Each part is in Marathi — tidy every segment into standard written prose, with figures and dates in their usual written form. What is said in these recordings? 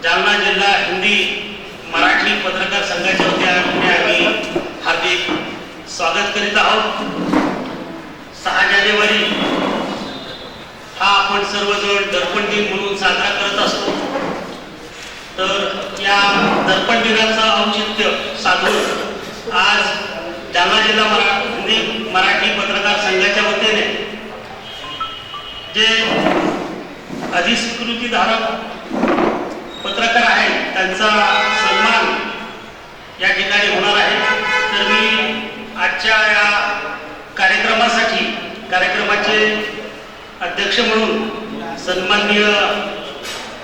जालना जिल्हा हिंदी मराठी पत्रकार संघाच्या वतीने आम्ही हार्दिक स्वागत करीत आहोत। 6 जानेवारी हा आपण सर्वजण दर्पण दिन म्हणून साजरा करत असतो। तर या दर्पण दिनाचं औचित्य साधून आज जालना जिल्हा हिंदी मराठी पत्रकार संघाच्या वतीने जे अधिस्वीकृतीधारक पत्रकार आहेत त्यांचा सन्मान या ठिकाणी होणार आहे। तर मी आजच्या या कार्यक्रमाचे अध्यक्ष म्हणून सन्माननीय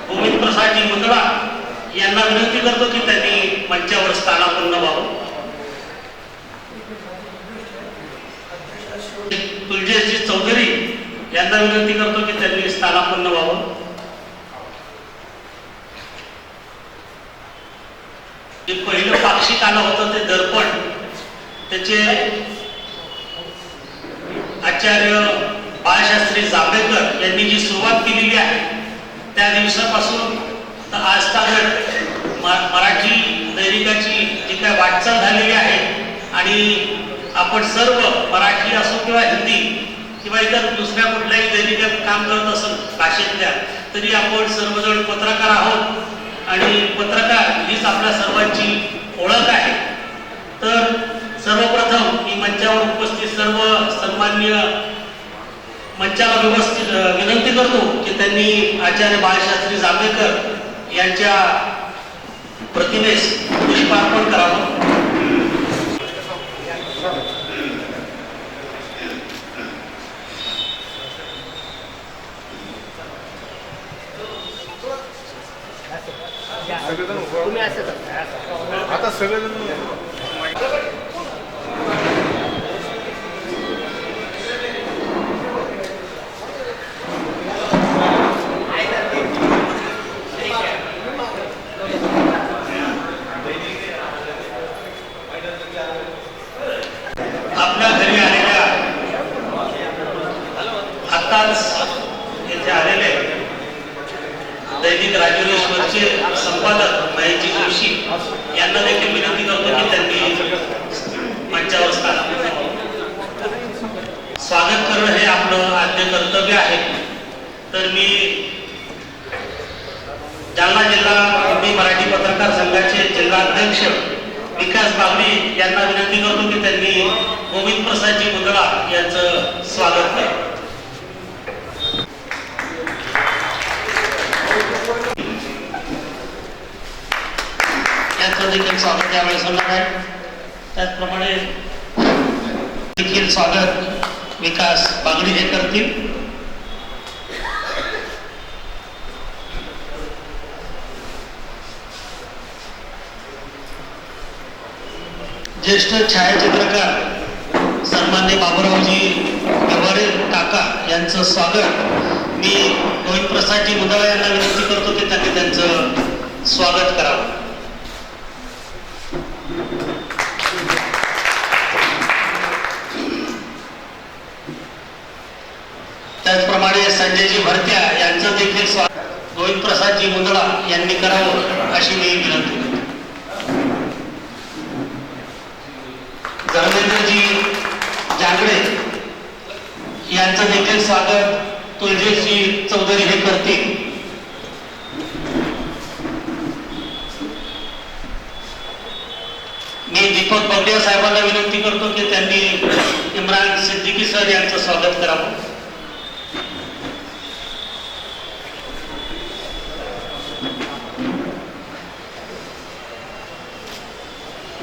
गोविंद प्रसादजी मुंदडा यांना विनंती करतो की त्यांनी मंचावर स्थानापन्न व्हावं। तुलजेशजी चौधरी यांना विनंती करतो की त्यांनी स्थानापन्न व्हावं। जे पहिलं पाक्षिक आलं होतं ते दर्पण, त्याचे आचार्य बाळशास्त्री जांभेकर यांनी जी सुरुवात केलेली आहे त्या दिवसापासून तर आजतागत मराठी दैनिकाची जी काय वाटचाल झालेली आहे आणि आपण सर्व मराठी असो किंवा हिंदी किंवा इतर दुसऱ्या कुठल्याही दैनिकात काम करत असेल भाषेतल्या, तरी आपण सर्वजण पत्रकार आहोत आणि पत्रकार हीच आपल्या सर्वांची ओळख आहे। तर सर्वप्रथम मी मंचावर उपस्थित सर्व सन्माननीय मंचाला व्यवस्थित विनंती करतो की त्यांनी आचार्य बाळशास्त्री जांभेकर यांच्या प्रतिमेस पुष्पार्पण करावं। आता सगळेजण आपल्या घरी आलेल्या आताच येथे आलेले दैनिक राजोरेश्वरचे संपादक महेशजी जोशी यांना देखील विनंती करतो की त्यांनी मंचावर स्थानापन्न स्वागत करणं हे आपलं आद्य कर्तव्य आहे। तर मी जालना जिल्हा हिंदी मराठी पत्रकार संघाचे जिल्हा अध्यक्ष विकास बागडी यांना विनंती करतो की त्यांनी गोविंद प्रसादजी मुंदडा यांचं स्वागत करावं। यांचं देखील स्वागत यावेळेस होणार आहे। त्याचप्रमाणे देखील स्वागत विकास बागडी हे करतील। ज्येष्ठ छायाचित्रकार सन्माननीय बाबूरावजी व्यवहारे काका यांचं स्वागत मी गोविंद प्रसादजी मुंदडा यांना विनंती करतो की त्यांनी त्यांचं स्वागत करावं। त्याचप्रमाणे संजयजी भरत्या यांचं देखील स्वागत गोविंद प्रसादजी मुंदडा यांनी करावं अशी मी विनंती करतो। धर्मेंद्रजी जांगडे यांचं देखील स्वागत तुलजेशजी चौधरी हे करतील। मी दीपक बगडिया साहेबांना विनंती करतो की त्यांनी इम्रान सिद्दीकी सर यांचं स्वागत करावं।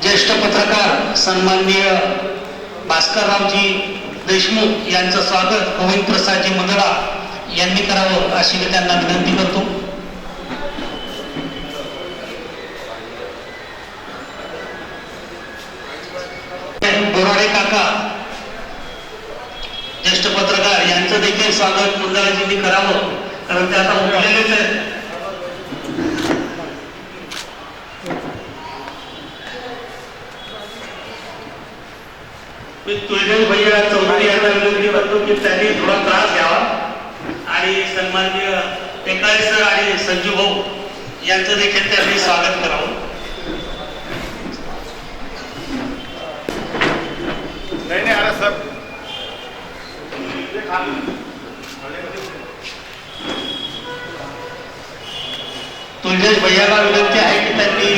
ज्येष्ठ पत्रकार सन्माननीय भास्कररावजी देशमुख यांचं स्वागत गोविंद प्रसादजी मुंदडा यांनी करावं अशी मी त्यांना विनंती करतो। बोराडे काका ज्येष्ठ पत्रकार यांचं देखील स्वागत मुंदडाजींनी करावं, कारण ते आता उठलेलेच आहेत। मी तुलजेश भैया चौधरी यांना विनंती करतो की त्यांनी थोडा त्रास घ्यावा आणि सन्माननीय टेकाळे सर आणि संजू भाऊ यांचं देखील त्यांनी स्वागत करावं. नहीं आ रहा सब. तुलजेश भैयाला विनंती आहे की त्यांनी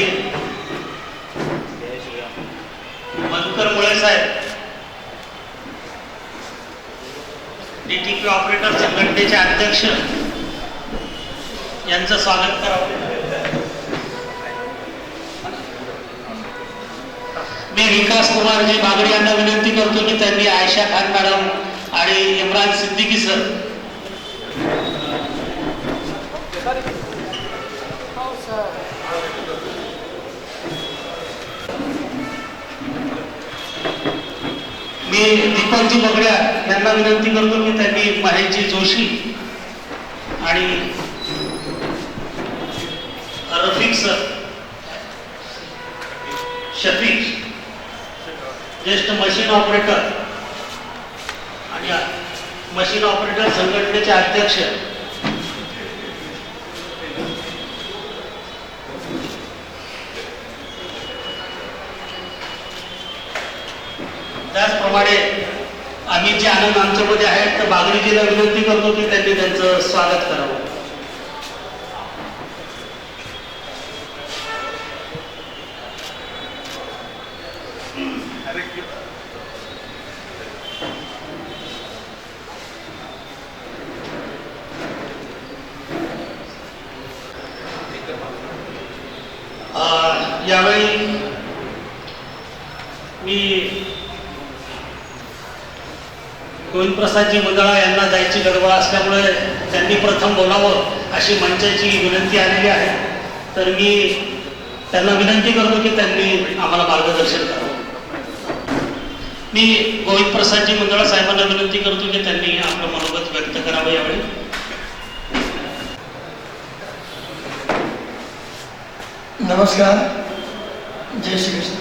मधुकर मुळे साहेब डीटीपी ऑपरेटर संघटनेचे अध्यक्ष यांचं स्वागत करावं. मी विकास कुमारजी बागडे यांना विनंती करतो की त्यांनी आयशा खान मॅडम आणि इम्रान सिद्दीकी सर मी दीपकजी बगड्या यांना विनंती करतो की त्यांनी महेशजी जोशी आणि रफिक सर शफीक ज्येष्ठ मशीन ऑपरेटर आणि मशीन ऑपरेटर संघटनेचे अध्यक्ष त्याचप्रमाणे आम्ही जे आनंद आमच्यामध्ये आहेत तर बागडीजीला विनंती करतो की त्यांनी त्यांचं स्वागत करावं. यावेळी मी गोविंदप्रसादजी मुंदळा यांना जायची गडबड असल्यामुळे त्यांनी प्रथम बोलावं अशी मंचाची विनंती आलेली आहे. तर मी त्यांना विनंती करतो की त्यांनी आम्हाला मार्गदर्शन करावं. मी गोविंदप्रसादजी मुंदळा साहेबांना विनंती करतो की त्यांनी आपलं मनोगत व्यक्त करावं यावेळी. नमस्कार, जय श्री कृष्ण.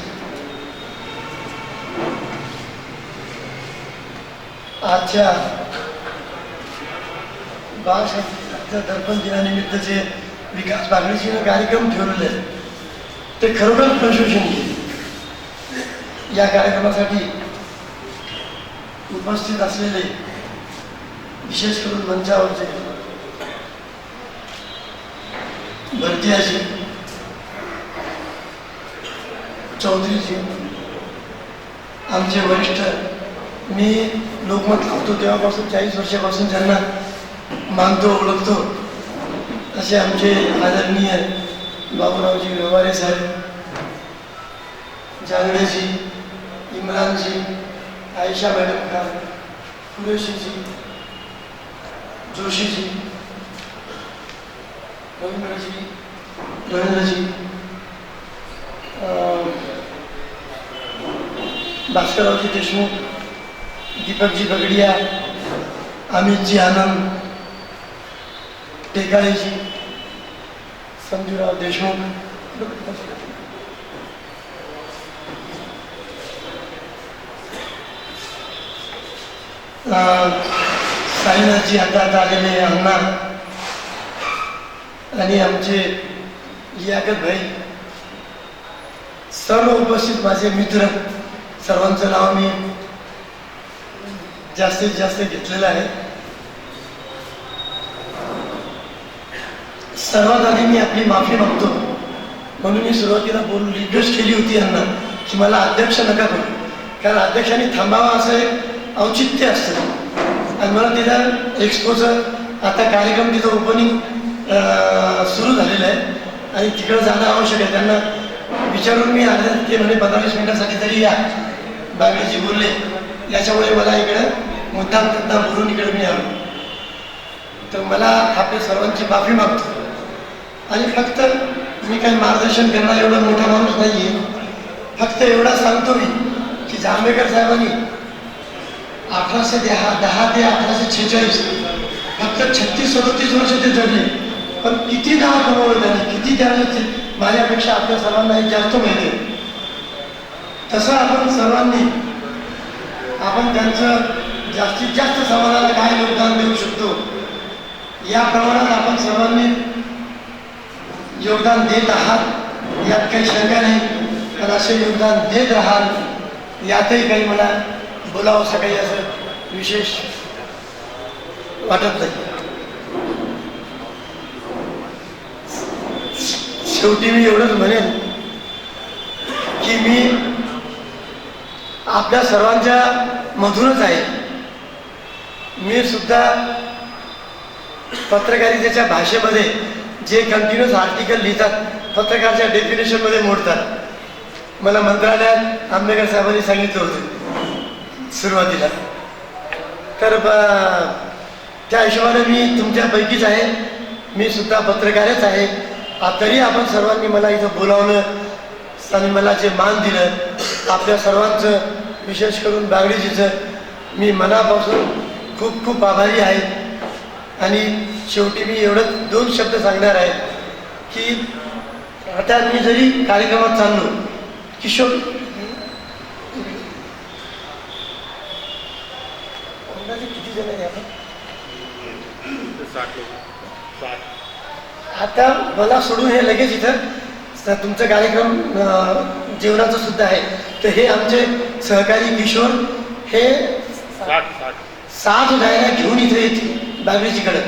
आजच्या बाळशास्त्री दर्पण दिनानिमित्त जे विकास बागडीजीने कार्यक्रम ठेवलेले ते खरोखर प्रशंसनीय. या कार्यक्रमासाठी उपस्थित असलेले विशेष करून मंचावरचे भरतीयाजी, चौधरीजी, आमचे वरिष्ठ, मी लोकमत लावतो तेव्हापासून 40 वर्षापासून ज्यांना मानतो ओळखतो असे आमचे आदरणीय बाबूरावजी व्यवहारे साहेब, जांगडेजी, इम्रानजी, आयशा मॅडम खान, कुरेशीजी, जोशीजी, रवींद्रजी, भास्कररावजी देशमुख, दीपकजी बगडिया, अमितजी आनंद, टेकाळेजी, संजूराव देशमुख, साईनाथजी हातात आलेले अण्णा आणि आमचे लियाकत भाई, सर्व उपस्थित माझे मित्र, सर्वांचं नाव मी जास्तीत जास्त घेतलेलं आहे. सर्वात आधी मी आपली माफी मागतो. म्हणून मी सुरुवातीला बोलून रिक्वेस्ट केली होती यांना की मला अध्यक्ष नका करू, कारण अध्यक्षांनी थांबावं असं एक औचित्य असतं. आणि मला तिथं एक्सपोचं आता कार्यक्रम तिथं ओपनिंग सुरू झालेलं आहे आणि तिकडं जाणं आवश्यक आहे. त्यांना विचारून मी आले, ते म्हणे 15-20 मिनिटासाठी तरी या. बागडीजी बोलले, याच्यामुळे मला इकडं मुद्दाम बोलून इकडे मी आलो. तर मला आपल्या सर्वांची माफी मागतो. आणि फक्त मी काही मार्गदर्शन करणार एवढा मोठा माणूस नाही आहे. फक्त एवढा सांगतो मी की जांभेकर साहेबांनी 1810 ते 1846 फक्त 36-37 वर्ष ते जगले. पण किती नाव कमवलं त्याने, किती त्याने, माझ्यापेक्षा आपल्या सर्वांना एक जास्त माहिती आहे. तसं आपण सर्वांनी त्यांचं जास्तीत जास्त समाजाला काय योगदान देऊ शकतो या प्रमाणात आपण सर्वांनी योगदान देत आहात यात काही शंका नाही, पण असे योगदान देत राहाल यातही काही मला बोलावं असं काही असं विशेष वाटत नाही. शेवटी मी एवढंच म्हणेन की मी आपल्या सर्वांच्या मधूनच आहे. मी सुद्धा पत्रकारितेच्या भाषेमध्ये जे कंटिन्युअस आर्टिकल लिहितात पत्रकारच्या डेफिनेशनमध्ये मोडतात. मला मंत्रालयात आंबेडकर साहेबांनी सांगितलं होतं सुरुवातीला, तर त्या हिशोबाने मी तुमच्यापैकीच आहे. मी सुद्धा पत्रकारच आहे. तरी आपण सर्वांनी मला इथं बोलावलं आणि मला जे मान दिलं आपल्या सर्वांचं, विशेष करून बागडीजीचं मी मनापासून खूप खूप आभारी आहे. आणि शेवटी मी एवढं 2 शब्द सांगणार आहे की आता मी जरी कार्यक्रमात चाललो, किशोर किती जण आहे आपण, आता मला सोडून हे लगेच इथं तुमचं कार्यक्रम जेवणाचं सुद्धा आहे, तर हे आमचे सहकारी किशोर हे 7 डायऱ्या घेऊन इथे येतील बागडीजीकडं.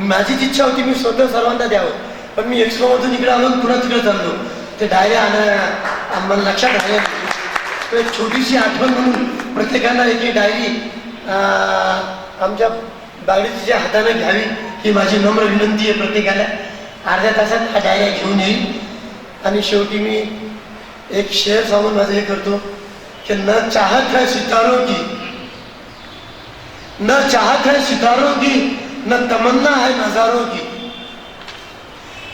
माझीच इच्छा होती मी स्वतः सर्वांना द्यावं, पण मी एक्सपोमधून इकडे आलो पुन्हा तिकडे चाललो. ते डायऱ्या आम्हाला लक्षात राहिल्या. तर एक छोटीशी आठवण म्हणून प्रत्येकाला एक डायरी आमच्या बागडीजीच्या हाताने घ्यावी ही माझी नम्र विनंती आहे. प्रत्येकाला अर्ध्या तासात हा डायऱ्या घेऊन येईल. आणि शेवटी मी एक शेअर सांगून माझं हे करतो कि न चाहत है सितारों की, न चाहत है सितारों की, न तमन्ना है नजारों की.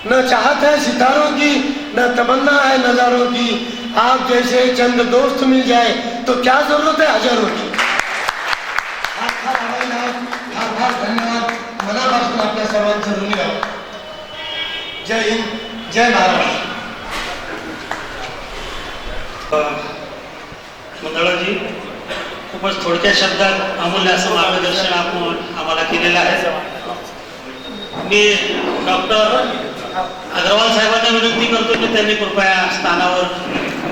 न चाहत है सितारों की, न तमन्ना है नजारों की. आप जैसे चंद दोस्त मिल जाए तो क्या जरूरत है हजारों की. फार फार धन्यवाद. मनापासून आपल्या सर्वांचं ऋणी आहोत. जय हिंद, जय महाराष्ट्र. मंडळाजी, खूपच थोडक्या शब्दात अमूल्य असं मार्गदर्शन आपण आम्हाला केलेलं आहे. मी डॉक्टर अग्रवाल साहेबांना विनंती करतो की त्यांनी कृपया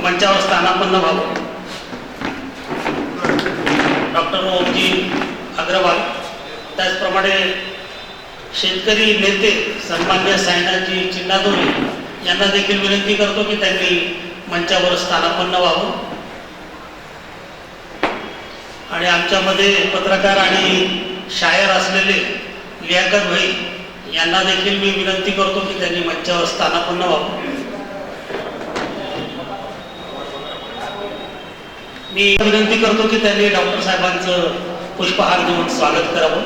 मंचावर स्थानापन्न व्हावं. डॉक्टर ओमजी अग्रवाल, त्याचप्रमाणे शेतकरी नेते सन्मान्य साईनाथजी चिन्नादोरे यांना देखील विनंती करतो की त्यांनी मंचावर स्थानापन्न व्हावं. आणि आमच्यामध्ये पत्रकार आणि शायर असलेले लियाकत भाई यांना देखील मी विनंती करतो की त्यांनी मंचावर स्थानापन्न व्हावं. मी विनंती करतो की त्यांनी डॉक्टर साहेबांचं पुष्पहार देऊन स्वागत करावं.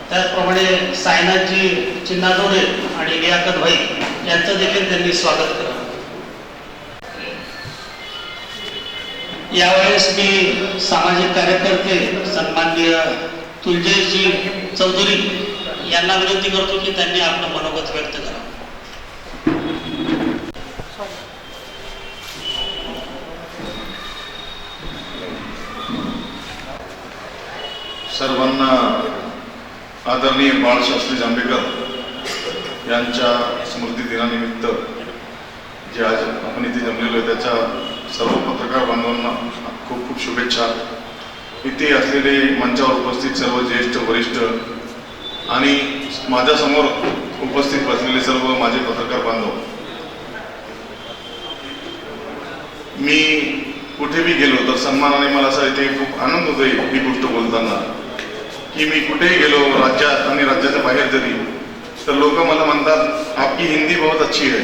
त्याचप्रमाणे साईनाथजी चिन्नादोरे आणि लियाकत भाई यांचं देखील त्यांनी स्वागत करावं. यावेळेस मी सामाजिक कार्यकर्ते सन्माननीय तुलजेशजी चौधरी यांना विनंती करतो की त्यांनी आपलं मनोगत व्यक्त करावं. सर्वांना आदरणीय बाळशास्त्री जांभेकर यांच्या स्मृती दिनानिमित्त जे आज आपण इथे जमलेलो आहे त्याच्या सर्व पत्रकार बांधवांना खूप खूप शुभेच्छा. इथे असलेले मंचावर उपस्थित सर्व ज्येष्ठ वरिष्ठ आणि माझ्यासमोर उपस्थित बसलेले सर्व माझे पत्रकार बांधव, मी कुठेही गेलो तर सन्मानाने मला असं इथे खूप आनंद होतोय ही गोष्ट बोलताना की मी कुठेही गेलो राज्यात आणि राज्याच्या बाहेर जरी तर लोक मला म्हणतात आपकी हिंदी बहुत अच्छी है.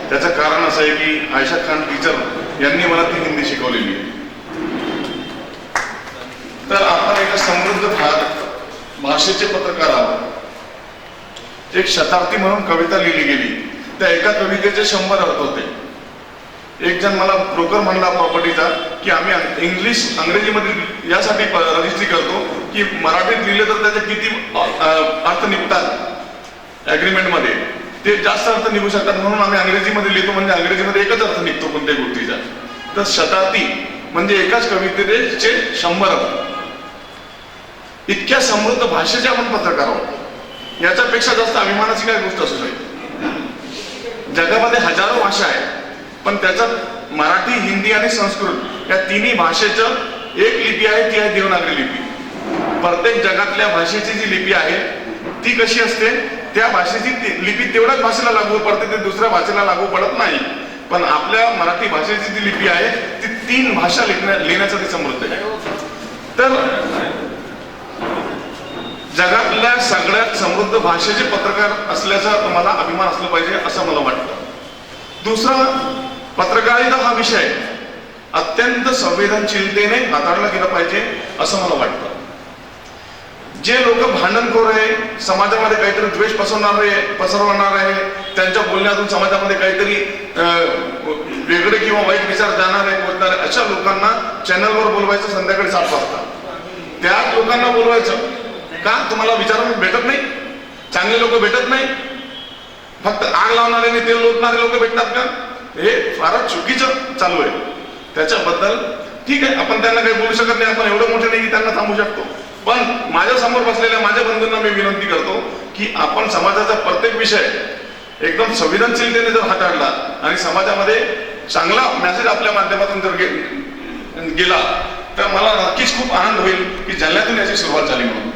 त्याचं कारण असं आहे की आयशा खान टीचर यांनी मला ती हिंदी शिकवलेली आहे. तर आपण एका समृद्ध भाषेचे पत्रकार आहोत. एक शतार्थी म्हणून कविता लिहिली गेली, त्या एका कवितेचे 100 अर्थ होते. एक जण मला ब्रोकर म्हणला प्रॉपर्टीचा की आम्ही इंग्रजीमध्ये यासाठी रजिस्ट्री करतो की मराठीत लिहिले तर त्याचे किती अर्थ निघतात ॲग्रीमेंटमध्ये, ते जास्त अर्थ निघू शकतात म्हणून आम्ही इंग्रजीमध्ये लिहितो, म्हणजे इंग्रजीमध्ये एकच अर्थ निघतो कोणत्याही गोष्टीचा. तर शतार्थी म्हणजे एकाच कवितेचे 100 अर्थ. इतक्या समृद्ध भाषेचे आपण पत्रकार आहोत, याच्यापेक्षा जास्त अभिमानाची काय गोष्ट असू शकते? जगामध्ये हजारो भाषा आहेत, पण त्याच्यात मराठी, हिंदी आणि संस्कृत या तिन्ही भाषेचं एक लिपी आहे, ती आहे देवनागरी लिपी. प्रत्येक जगातल्या भाषेची जी लिपी आहे ती कशी असते, त्या भाषेची लिपी तेवढ्याच भाषेला लागू पडते, ते दुसऱ्या भाषेला लागू पडत नाही. पण आपल्या मराठी भाषेची जी लिपी आहे ती 3 भाषा लिहिण्यासाठी समृद्ध आहे. तर जगातल्या सगळ्यात समृद्ध भाषेचे पत्रकार असल्याचा तुम्हाला अभिमान असला पाहिजे असं मला वाटतं. दुसरं, पत्रकारिता हा विषय अत्यंत संवेदनशीलतेने हाताळला गेला पाहिजे असं मला वाटतं. जे लोक भांडणखोर आहे, समाजामध्ये काहीतरी द्वेष पसरवणार आहे, त्यांच्या बोलण्यातून समाजामध्ये काहीतरी वेगळे किंवा वाईट विचार जाणारे बोलणारे अशा लोकांना चॅनलवर बोलवायचं संध्याकाळी 7 वाजता. त्याच लोकांना बोलवायचं का? तुम्हाला विचारायला भेटत नाही? चांगले लोक भेटत नाही? फक्त आग लावणारे आणि तेल ओतणारे लोक भेटतात का? हे फारच चुकीचं चालू आहे. त्याच्याबद्दल ठीक आहे, आपण त्यांना काही बोलू शकत नाही, आपण एवढं मोठे नाही की त्यांना थांबू शकतो. पण माझ्या समोर बसलेल्या माझ्या बंधूंना मी विनंती करतो की आपण समाजाचा प्रत्येक विषय एकदम संवेदनशीलतेने जर हाताळला आणि समाजामध्ये चांगला मेसेज आपल्या माध्यमातून जर गेला तर मला नक्कीच खूप आनंद होईल की जालन्यातून याची सुरुवात झाली म्हणून.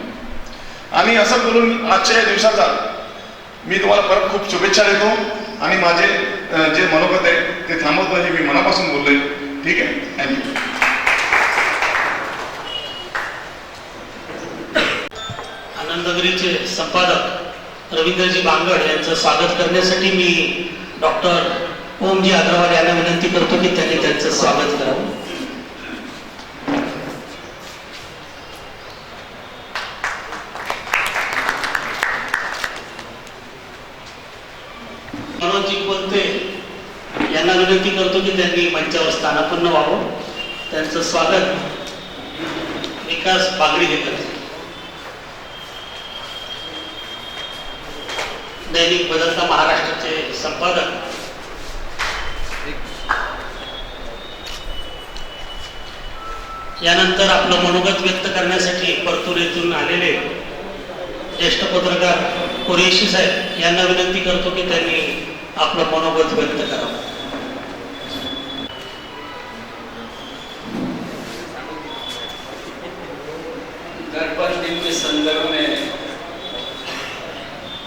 आणि असं बोलून आजच्या या दिवसाचा मी तुम्हाला परत खूप शुभेच्छा देतो आणि माझे जे मनोगत आहे ते थांबवतो, हे मी मनापासून बोललोय. ठीक आहे, थँक्यू. आनंदनगरीचे संपादक रवींद्रजी बांगड यांचं स्वागत करण्यासाठी मी डॉक्टर ओमजी अग्रवाल यांना विनंती करतो की त्यांनी त्यांचं स्वागत करावं. मनोजी कोलते यांना विनंती करतो की त्यांनी मंचावर स्थानापन्न व्हावं. त्यांचं स्वागत विकास बागडी हे करतात. दैनिक बदलता महाराष्ट्राचे संपादक यानंतर आपलं मनोगत व्यक्त करण्यासाठी परतूर येथून आलेले ज्येष्ठ पत्रकार कुरेशी साहेब यांना विनंती करतो की त्यांनी आपलं मनोगत व्यक्त करावं. गणपति दिन के संदर्भ में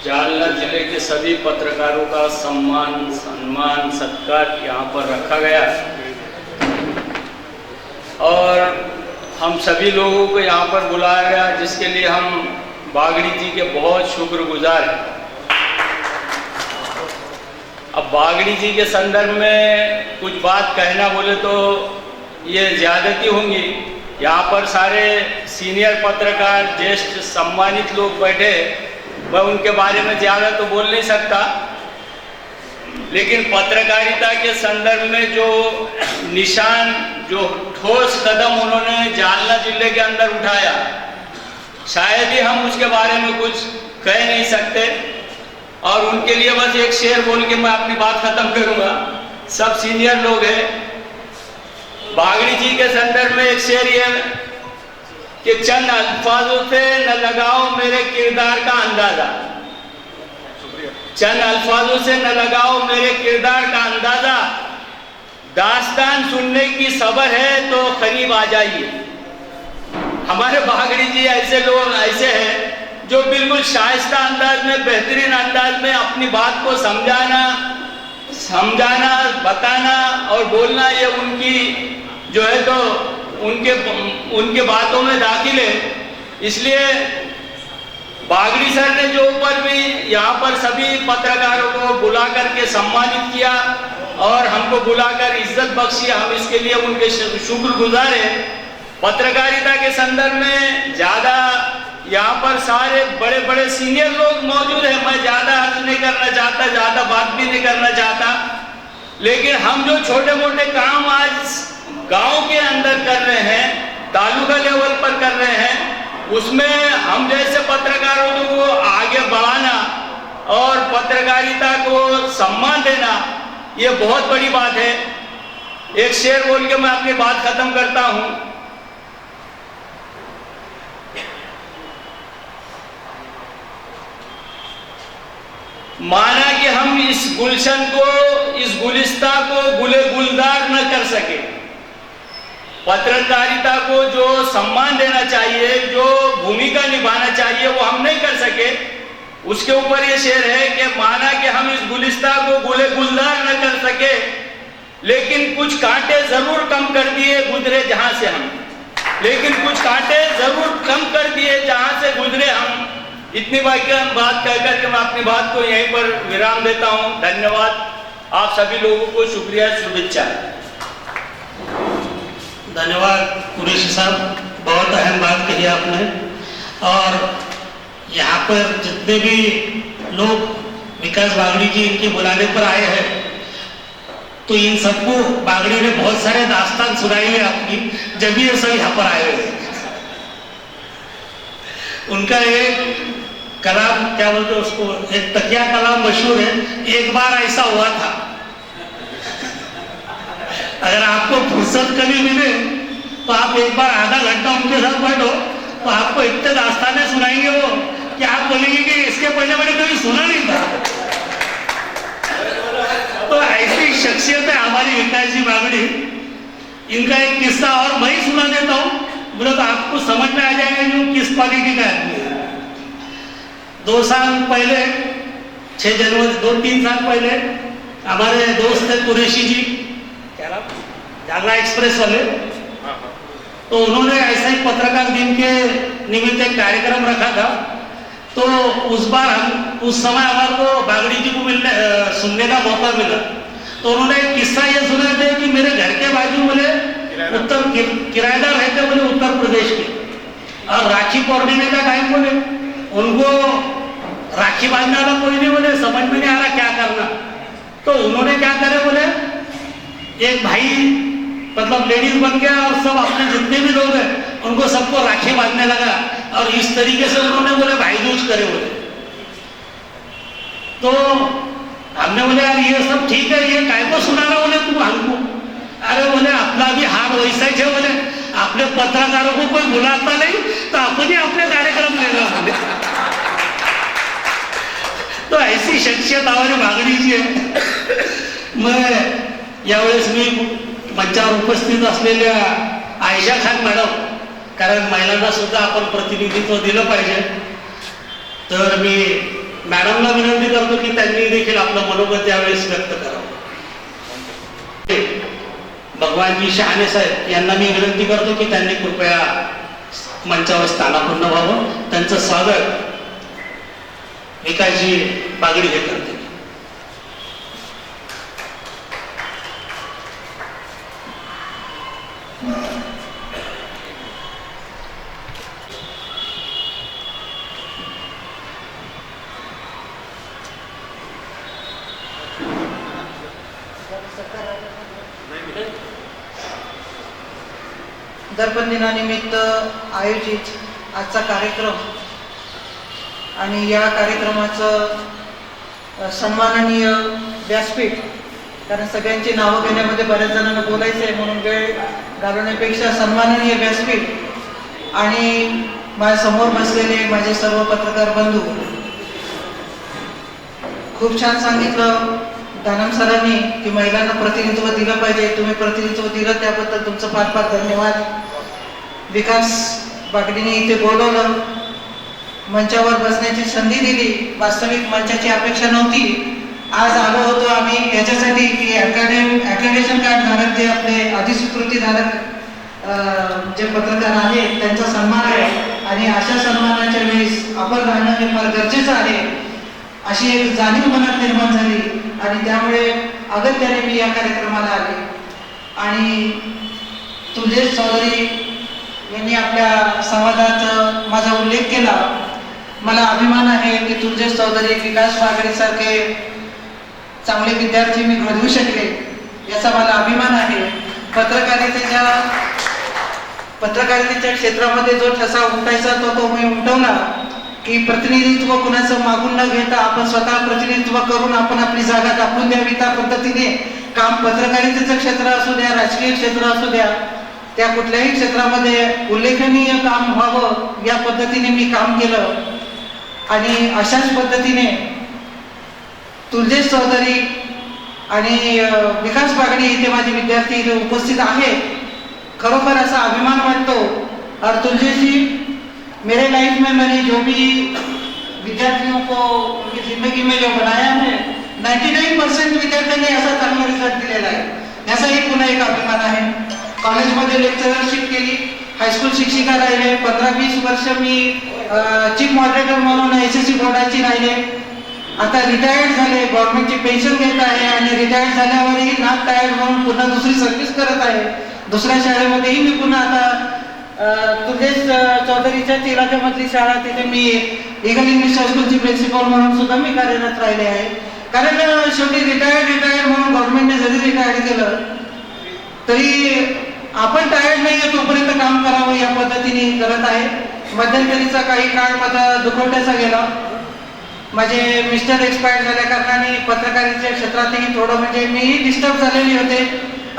जालना जिले के सभी पत्रकारों का सम्मान सत्कार यहाँ पर रखा गया और हम सभी लोगों को यहाँ पर बुलाया गया, जिसके लिए हम बागड़ी जी के बहुत शुक्रगुजार हैं. अब बागड़ी जी के संदर्भ में कुछ बात कहना बोले तो ये ज्यादती होंगी. यहाँ पर सारे सीनियर पत्रकार, ज्येष्ठ सम्मानित लोग बैठे, मैं उनके बारे में ज़्यादा तो बोल नहीं सकता, लेकिन पत्रकारिता के संदर्भ में जो निशान, जो ठोस कदम उन्होंने जालना जिले के अंदर उठाया, शायद ही हम उसके बारे में कुछ कह नहीं सकते. और उनके लिए बस एक शेर बोल के मैं अपनी बात खत्म करूंगा. सब सीनियर लोग हैं. बागड़ी जी के संदर्भ में एक शेर ये कि चंद अल्फाजों से न लगाओ मेरे किरदार का अंदाजा, चंद अल्फाजों से न लगाओ मेरे किरदार का अंदाजा, दास्तान सुनने की सब्र है तो करीब आ जाइए. हमारे बागड़ी जी ऐसे लोग ऐसे हैं जो बिल्कुल शाइस्ता अंदाज में, बेहतरीन अंदाज में अपनी बात को समझाना, बताना और बोलना, ये उनकी जो है तो उनके बातों में दाखिल है. इसलिए बागड़ी सर ने जो ऊपर भी यहाँ पर सभी पत्रकारों को बुला करके सम्मानित किया और हमको बुलाकर इज्जत बख्शी, हम इसके लिए उनके शुक्रगुजार हैं. पत्रकारिता के संदर्भ में ज़्यादा यहाँ पर सारे बड़े बड़े सीनियर लोग मौजूद हैं. मैं ज़्यादा अर्ज नहीं करना चाहता, ज़्यादा बात भी नहीं करना चाहता, लेकिन हम जो छोटे मोटे काम आज गांव के अंदर कर रहे हैं, तालुका लेवल पर कर रहे हैं, उसमें हम जैसे पत्रकारों को आगे बढ़ाना और पत्रकारिता को सम्मान देना, ये बहुत बड़ी बात है. एक शेर बोल के मैं अपनी बात खत्म करता हूँ. माना कि हम इस गुलशन को, इस गुलिस्ता को गुले गुलजार न कर सके, पत्रकारिता को जो सम्मान देना चाहिए, जो भूमिका निभाना चाहिए, वो हम नहीं कर सके। उसके ऊपर ये शेर है कि माना कि हम इस गुलिस्ता को गुले गुलजार न कर सके, लेकिन कुछ कांटे जरूर कम कर दिए गुजरे जहां से हम, लेकिन कुछ कांटे जरूर कम कर दिए जहां से गुजरे हम। इतनी बात कहकर के मैं अपनी बात को यहीं पर विराम देता हूं। धन्यवाद। आप सभी लोगों को शुक्रिया, शुभेच्छा। धन्यवाद कुरैशी साहब, बहुत अहम बात कही आपने। और यहाँ पर जितने भी लोग विकास बागड़ी जी इनके बुलाने पर आए हैं, तो इन सबको बागड़ी ने बहुत सारे दास्तान सुनाई है आपकी, जब भी ये सब यहाँ पर आए हुए। उनका एक कलाम, क्या बोलते हैं उसको, एक तकिया कलाम मशहूर है, एक बार ऐसा हुआ था। अगर आपको फुर्सत कभी मिले तो आप एक बार आधा घंटा उनके साथ बैठो, तो आपको इतने दास्ताने सुनाएंगे वो कि आप बोलेंगे कि इसके पहले मैंने कभी सुना नहीं था। तो ऐसी शख्सियत है हमारी विकास जी बागड़ी। इनका एक किस्सा और मैं ही सुना देता हूँ, बोले तो आपको समझ में आ जाएगा कि वो किस क्वालिटी का आदमी है। 2 साल पहले, 6 जनवरी 2-3 साल पहले हमारे दोस्त थे कुरैशी जी, क्या नाम, जालना एक्सप्रेस वाले, तो उन्होंने ऐसा ही पत्रकार दिन के निमित्त एक कार्यक्रम रखा था। तो उस समय हमारे को बागड़ी जी को सुनने का मौका मिला। तो उन्होंने एक किस्सा ये सुना था कि मेरे घर के बाजू बोले किराएदार रहते बोले उत्तर प्रदेश के, और राखी पौर्णिमे का टाइम बोले उनको राखी बांधने वाला कोई नहीं, बोले समझ में नहीं आ रहा क्या करना। तो उन्होंने क्या करे बोले, एक भाई मतलब लेडीज बन गया और सब अपने जितने भी लोग हैं उनको सबको राखी बांधने लगा, और इस तरीके से उन्होंने बोले भाई दूज करे बोले। तो हमने बोले यार ये सब ठीक है, ये काय को सुना रहा बोले तुम हमको। अरे बोले अपना भी हाथ वैसा ही है बोले, अपने पत्रकारों को कोई बुलाता नहीं तो अपन ही अपने कार्यक्रम लेगा बोले। तो ऐसी शख्सियत हमारी बागड़ी जी है। मैं यावेळेस मी मंचावर उपस्थित असलेल्या आयशा खान मॅडम, कारण महिलांना सुद्धा आपण प्रतिनिधित्व दिलं पाहिजे, तर मी मॅडमला विनंती करतो की त्यांनी देखील आपलं मनोगत यावेळेस व्यक्त करावं। भगवानजी शहाणे साहेब यांना मी विनंती करतो की त्यांनी कृपया मंचावर स्थानापन्न व्हावं। त्यांचं स्वागत विकासजी बागडी हे करते। दर्पण दिनानिमित्त आयोजित आजचा कार्यक्रम आणि या कार्यक्रमाचं सन्माननीय व्यासपीठ, कारण सगळ्यांची नावं घेण्यामध्ये बऱ्याच जणांना बोलायचं आहे म्हणून वेळ घालवण्यापेक्षा सन्माननीय व्यासपीठ आणि माझ्यासमोर बसलेले माझे सर्व पत्रकार बंधू, खूप छान सांगितलं दानम सरांनी की महिलांना प्रतिनिधित्व दिलं पाहिजे, तुम्ही प्रतिनिधित्व दिलं त्याबद्दल तुमचं फार फार धन्यवाद। विकास बागडीने इथे बोलवलं, मंचावर बसण्याची संधी दिली, वास्तविक मंचाची अपेक्षा नव्हती। आज आलो होतो आम्ही याच्यासाठी की अॅक्रेडिटेशन कार्ड धारक जे आपले अधिस्वीकृती धारक जे पत्रकार आहेत त्यांचा सन्मान आहे, आणि अशा सन्मानाच्या वेळेस आपण राहणं हे फार गरजेचं आहे अशी एक जाणीव मनात निर्माण झाली, आणि त्यामुळे अगत्याने मी या कार्यक्रमाला आले। आणि तुळजेश चौधरी यांनी आपल्या संवादात माझा उल्लेख केला। मला अभिमान आहे की तुळजेश चौधरी, विकास बागडी सारखे चांगले विद्यार्थी मी घडवू शकले, याचा मला अभिमान आहे। पत्रकारितेच्या क्षेत्रामध्ये जो ठसा उमटायचा तो मी उमटवला की प्रतिनिधित्व कुणाचं मागून न घेता आपण स्वतः प्रतिनिधित्व करून आपण आपली जागा दाखवून द्यावी, त्या पद्धतीने काम पत्रकारितेचं क्षेत्र असू द्या, राजकीय क्षेत्र असू द्या, त्या कुठल्याही क्षेत्रामध्ये उल्लेखनीय काम व्हावं या पद्धतीने मी काम केलं। आणि अशाच पद्धतीने तुलजेश चौधरी आणि विकास बागडी इथे माझे विद्यार्थी इथे उपस्थित आहेत. खरोखर असा अभिमान वाटतो. और तुलजेश जी, मेरे लाइफ में मैंने जो भी विद्यार्थियों को उनकी जिंदगी में जो बनाया है 99% विद्यार्थ्यांनी असा चांगला रिझल्ट दिलेला आहे. याचाही पुन्हा एक अभिमान आहे. कॉलेजमध्ये लेक्चरशिप केली, हायस्कूल शिक्षिका राहिले, 15-20 वर्ष मी चीफ मॉडरेटर म्हणून SSC बोर्डाची राहिले. आता रिटायर्ड झाले, गव्हर्नमेंटची पेन्शन घेत आहे आणि रिटायर्ड झाल्यावरही नॉट टायर्ड म्हणून पुन्हा दुसरी सर्व्हिस करत आहे. दुसऱ्या शाळेमध्येही मी पुन्हा आता तुलजेश चौधरीच्या चिराच्यामधली शाळा, तिथे मी ईगल इंग्लिश हायस्कूलची प्रिन्सिपल म्हणून सुद्धा मी कार्यरत राहिले आहे. कारण शेवटी रिटायर्ड म्हणून गव्हर्नमेंटने जरी रिटायर्ड केलं तरी आपण टायर्ड नाही तोपर्यंत काम करावं या पद्धतीने करत आहे. मध्यंतरीचा काही काळ माझा दुखवट्याचा गेला. माझे मिस्टर एक्सपायर झाल्या कारणाने पत्रकारितेच्या क्षेत्रातही थोडं म्हणजे मीही डिस्टर्ब झालेली होते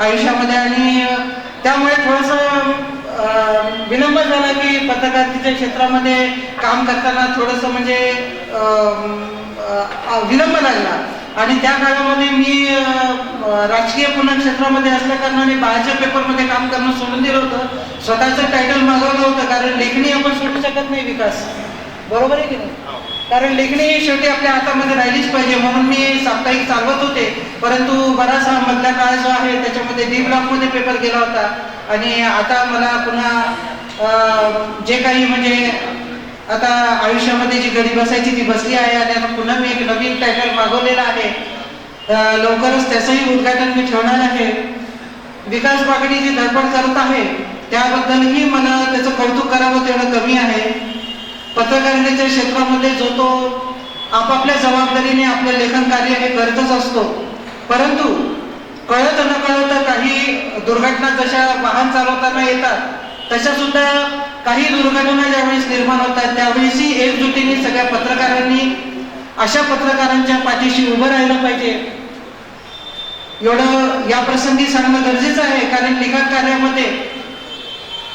आयुष्यामध्ये आणि त्यामुळे थोडंसं विलंब झाला की पत्रकारितेच्या क्षेत्रामध्ये काम करताना थोडंसं म्हणजे विलंब लागला. आणि त्या काळामध्ये मी राजकीय पुन्हा क्षेत्रामध्ये असल्या कारणाने बाहेरच्या पेपरमध्ये काम करणं सोडून दिलं होतं. स्वतःचं टायटल मागवलं होतं, कारण लेखणी आपण सोडू शकत नाही विकास, बरोबर आहे की नाही? कारण लेखणी शेवटी आपल्या हातामध्ये राहिलीच पाहिजे. म्हणून मी साप्ताहिक चालवत होते, परंतु बराचसा मधला काळ जो आहे त्याच्यामध्ये डी ब्लॉकमध्ये पेपर गेला होता. आणि आता मला पुन्हा जे काही म्हणजे आता आयुष्यामध्ये जी गडी बसायची ती बसली आहे आणि आता पुन्हा मी एक नवीन टायटल मागवलेलं आहे. लवकरच त्याचंही उद्घाटन मी ठेवणार आहे. विकास बागडी जी धडपड करत आहे त्याबद्दलही मला त्याचं कौतुक करावं तेवढं कमी आहे. पत्रकारितेच्या क्षेत्रामध्ये जो तो आपापल्या जबाबदारीने आपलं लेखन कार्य हे करतच असतो, परंतु कळत नकळत काही दुर्घटना जशा वाहन चालवताना येतात तशा सुद्धा काही दुर्घटना ज्यावेळेस निर्माण होतात त्यावेळेसही एकजुटीने सगळ्या पत्रकारांनी अशा पत्रकारांच्या पाठीशी उभं राहिलं पाहिजे. एवढं या प्रसंगी सांगणं गरजेचं आहे. कारण लिखाण कार्यामध्ये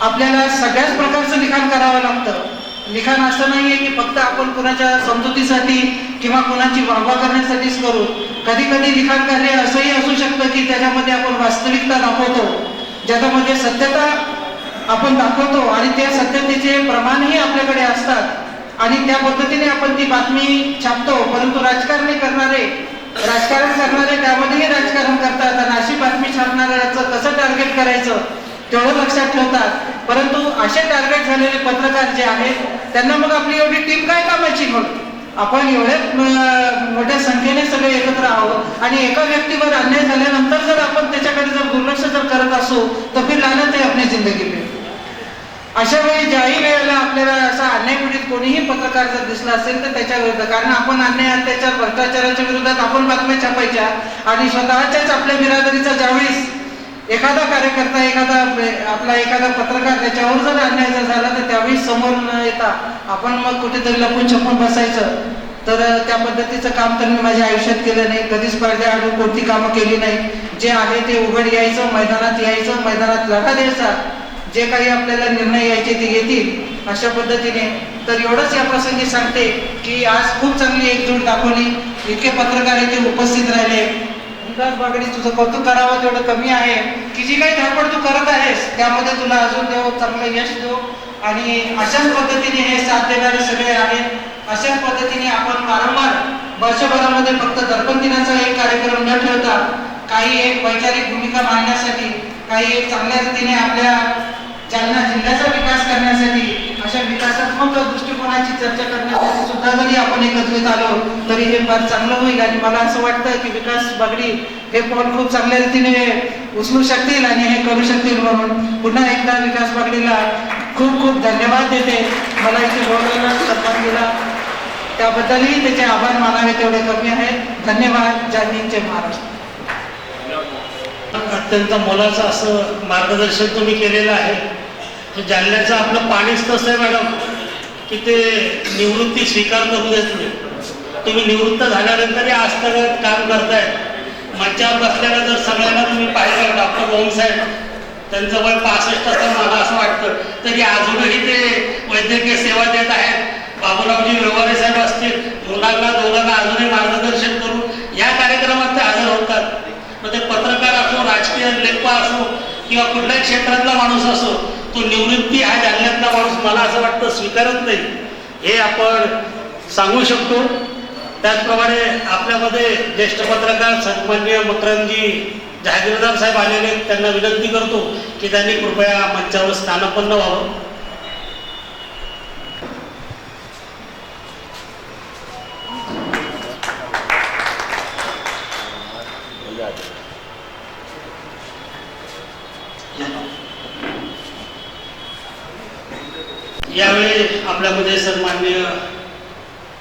आपल्याला सगळ्याच प्रकारचं लिखाण करावं लागतं. लिखाण असं नाहीये की फक्त आपण कुणाच्या समजुतीसाठी किंवा कुणाची वाहवा करण्यासाठीच करू. कधी कधी लिखाण कार्य असंही असू शकतं की त्याच्यामध्ये आपण वास्तविकता दाखवतो, ज्याच्यामध्ये सत्यता आपण दाखवतो आणि त्या सत्यतेचे प्रमाणही आपल्याकडे असतात आणि त्या पद्धतीने आपण ती बातमी छापतो. परंतु राजकारण करणारे त्यामध्येही राजकारण करतात आणि अशी बातमी छापणाऱ्याचं कसं टार्गेट करायचं तेवढं लक्षात ठेवतात. परंतु असे टार्गेट झालेले पत्रकार जे आहेत त्यांना मग आपली एवढी टीम काय कामाची? मग आपण एवढ्या मोठ्या संख्येने सगळे एकत्र आहोत आणि एका व्यक्तीवर अन्याय झाल्यानंतर जर आपण त्याच्याकडे जर दुर्लक्ष जर करत असू तर फिर लानत आहे आपल्या जिंदगी में. अशा वेळी ज्याही वेळेला आपल्याला असा अन्याय पीडित कोणीही पत्रकार जर दिसला असेल तर त्याच्या विरुद्ध, कारण आपण अन्याय अत्याचार भ्रष्टाचाराच्या विरोधात आपण बातम्या छापायच्या आणि स्वतःच्याच आपल्या बिरादरीचा ज्यावेळेस एखादा कार्यकर्ता एखादा पत्रकार त्याच्यावर जर अन्याय जर झाला तर त्यावेळी समोर न येता आपण मग कुठेतरी लपून छपून बसायचं. तर त्या पद्धतीचं काम तर मी माझ्या आयुष्यात केलं नाही. कधीच पडद्याआडून कोणती कामं केली नाही. जे आहे ते उघड यायचं, मैदानात लढा द्यायचा. जे काही आपल्याला निर्णय यायचे ते येतील अशा पद्धतीने. तर एवढंच या प्रसंगी सांगते की आज खूप चांगली एकजूट दाखवली. इतके पत्रकार इथे उपस्थित राहिले. विकास बागडी, तुझं कौतुक करावं तेवढं कमी आहे की जी काही धडपड तू करत आहेस त्यामध्ये तुला अजून देव चांगलं यश देऊ. आणि अशाच पद्धतीने हे साथ देणारे सगळे आहेत. अशाच पद्धतीने आपण वारंवार वर्षभरामध्ये फक्त दर्पण दिनाचा एक कार्यक्रम न ठेवता काही एक वैचारिक भूमिका मांडण्यासाठी, काही एक चांगल्या रीतीने आपल्या जालना जिल्ह्याचा विकास करण्यासाठी, अशा विकासात्मक दृष्टिकोनाची चर्चा करण्यासाठी सुद्धा जरी आपण एकत्रित आलो तरी हे फार चांगलं होईल. आणि मला असं वाटतं की विकास बागडी हे पाऊल खूप चांगल्या रीतीने उचलू शकतील आणि हे करू शकतील. म्हणून पुन्हा एकदा विकास बागडीला खूप खूप धन्यवाद देते. मला इथे बोलवलेला, सन्मान दिला त्याबद्दलही त्याचे आभार मानावे तेवढे कमी आहेत. धन्यवाद. जय हिंद, जय महाराष्ट्र. अत्यंत मोलाचं असं मार्गदर्शन तुम्ही केलेलं आहे. जालन्याचं आपलं पाणीच तसं आहे मॅडम की ते निवृत्ती स्वीकार करू देत नाही. तुम्ही निवृत्त झाल्यानंतरही आज तक काम करताय. मंचावर बसल्यानंतर सगळ्यांना तुम्ही पाहिलं, डॉक्टर ओम साहेब त्यांचं वय 65 असं मला असं वाटतं, तरी अजूनही ते वैद्यकीय सेवा देत आहेत. बाबूरावजी व्यवहारे साहेब असतील, मुलांना दोघांना अजूनही मार्गदर्शन करून या कार्यक्रमात ते हजर होतात. मग ते पत्रकार असो, राजकीय लेखपा असो किंवा कुठल्याही क्षेत्रातला माणूस असो, तो निवृत्ती हा जालन्यातला माणूस मला असं वाटतं स्वीकारत नाही, हे आपण सांगू शकतो. त्याचप्रमाणे आपल्यामध्ये ज्येष्ठ पत्रकार सन्माननीय मकरंदजी जहागीरदार साहेब आलेले, त्यांना विनंती करतो की त्यांनी कृपया मंचावर स्थानापन्न व्हावं. यावेळी आपल्यामध्ये सन्माननीय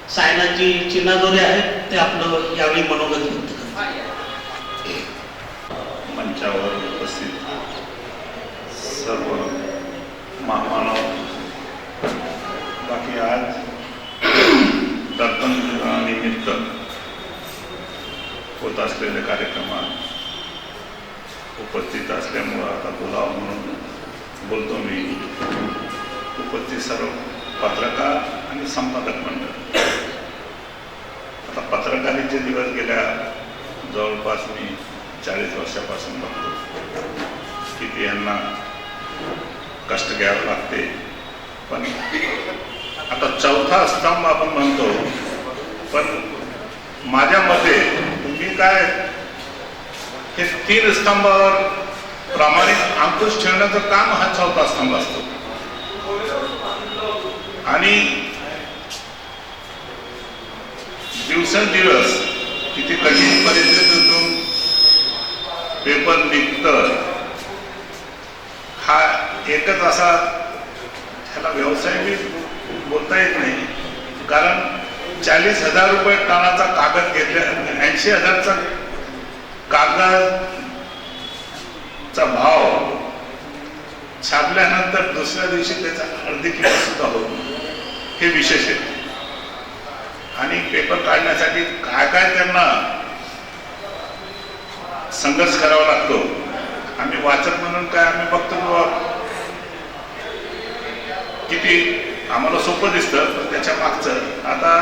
सायनाजी चिन्हादोरे आहेत, ते आपलं यावेळी मनोगत व्यक्त करतात. मंचावर उपस्थित सर्व महामानव, बाकी आज दर्पण दिनानिमित्त होत असलेल्या कार्यक्रमात उपस्थित असल्यामुळं आता बोलावं म्हणून बोलतो मी. उपस्थित सर्व पत्रकार आणि संपादक मंडळ, आता पत्रकारीचे दिवस गेल्या जवळपास मी 40 वर्षापासून बघतो किती यांना कष्ट घ्यावं लागते. पण आता चौथा स्तंभ आपण म्हणतो, पण माझ्या मते तुम्ही काय हे 3 स्तंभावर प्रामाणिक अंकुश ठेवण्याचं काम हा चौथा स्तंभ असतो. आणि दिवसेंदिवस किती कठीण परिस्थितीतून पेपर निघतं, हा एकच असा त्याला व्यवसाय बी बोलता येत नाही. कारण 40,000 रुपये टनाचा कागद घेतल्या, 80,000चा कागदाचा भाव छापल्यानंतर दुसऱ्या दिवशी त्याचा अर्धी किंमत सुद्धा होत नाही. हे विशेष आहे. आणि पेपर काढण्यासाठी काय काय त्यांना संघर्ष करावा लागतो. आम्ही वाचक म्हणून काय आम्ही बघतो किती आम्हाला सोपं दिसतं, पण त्याच्या मागचं आता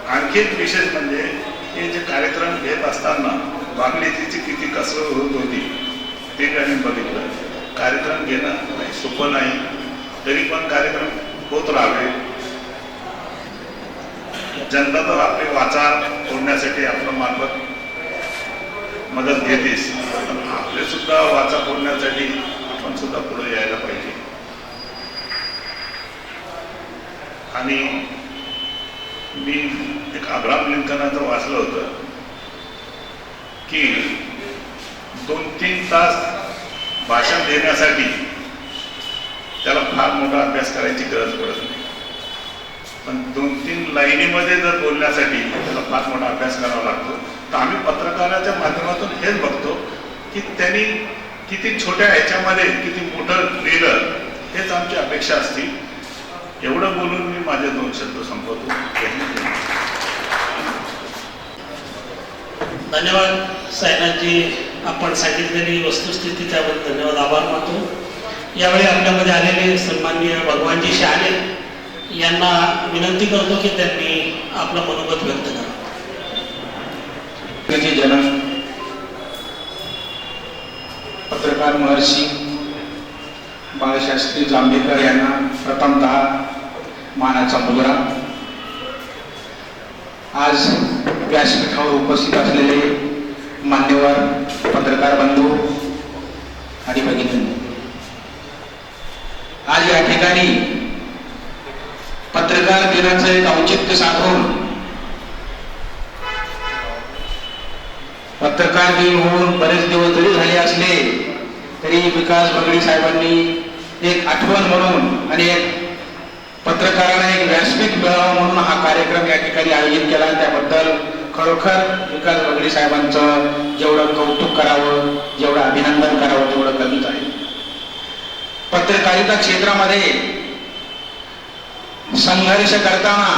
आणखी एक विशेष म्हणजे हे जे कार्यक्रम घेत असताना बांगलीची किती कसरत होत होती ते आम्ही बघितलं. कार्यक्रम घेणं काही सोपं नाही, तरी पण कार्यक्रम होत राहावे. जनता तर आपली वाचा फोडण्यासाठी आपल्या मार्फत मदत घेतेस, पण आपले सुद्धा वाचा फोडण्यासाठी आपण सुद्धा पुढे यायला पाहिजे. आणि मी एक अब्राहम लिंकनाचं वाचलं होतं की 2-3 तास भाषण देण्यासाठी त्याला फार मोठा अभ्यास करायची गरज पडत नाही, पण 2-3 लाईनीमध्ये जर बोलण्यासाठी त्याला फार मोठा अभ्यास करावा लागतो. तर आम्ही पत्रकाराच्या माध्यमातून हेच बघतो की त्यांनी किती छोट्या ह्याच्यामध्ये किती मोठं लिहिलं, हेच आमची अपेक्षा असते. एवढं बोलून मी माझे 2 शब्द संपवतो. धन्यवाद सायनाथजी, आपण सांगितलेली वस्तुस्थिती त्याबद्दल धन्यवाद, आभार मानतो. यावेळी आपल्यामध्ये आलेले सन्माननीय भगवानजी शहाणे यांना विनंती करतो की त्यांनी आपलं मनोगत व्यक्त करावं. जनक पत्रकार महर्षी बाळशास्त्री जांभेकर यांना प्रथमतः मानाचा मुजरा. आज व्यासपीठावर उपस्थित असलेले मान्यवर पत्रकार बंधू आणि भगिनी, आज या ठिकाणी पत्रकार दिनाचं एक औचित्य साधून पत्रकार दिन होऊन बरेच दिवस जरी झाले असले तरी विकास बगडी साहेबांनी एक आठवण म्हणून आणि एक पत्रकारांना एक व्यासपीठ मिळावं म्हणून हा कार्यक्रम या ठिकाणी आयोजित केला. त्याबद्दल खरोखर विकास बगडी साहेबांचं जेवढं कौतुक करावं, जेवढं अभिनंदन करावं तेवढं कमीच आहे. पत्रकारिता क्षेत्रामध्ये संघर्ष करताना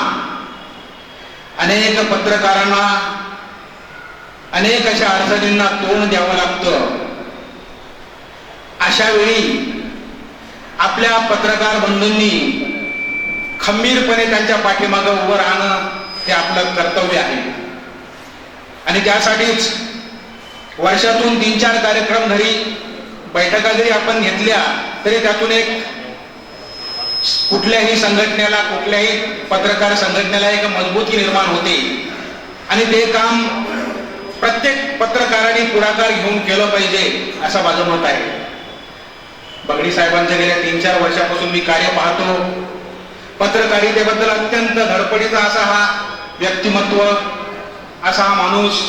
अनेक पत्रकारांना अनेक अशा अडचणींना तोंड द्यावं लागतं. अशा वेळी आपल्या पत्रकार बंधूंनी खंबीरपणे त्यांच्या पाठीमागे उभं राहणं हे आपलं कर्तव्य आहे. आणि त्यासाठीच वर्षातून 3-4 कार्यक्रम घरी बैठका जरी आपण घेतल्या तरी त्यातून एक कुठल्याही संघटनेला, कुठल्याही पत्रकार संघटनेला एक मजबूती निर्माण होते आणि ते काम प्रत्येक पत्रकाराने पुढाकार घेऊन केलं पाहिजे असं माझं मत आहे. बगडी साहेबांच्या गेल्या 3-4 वर्षापासून मी कार्य पाहतो. पत्रकारितेबद्दल अत्यंत धडपडीचा असा हा व्यक्तिमत्व, असा हा माणूस,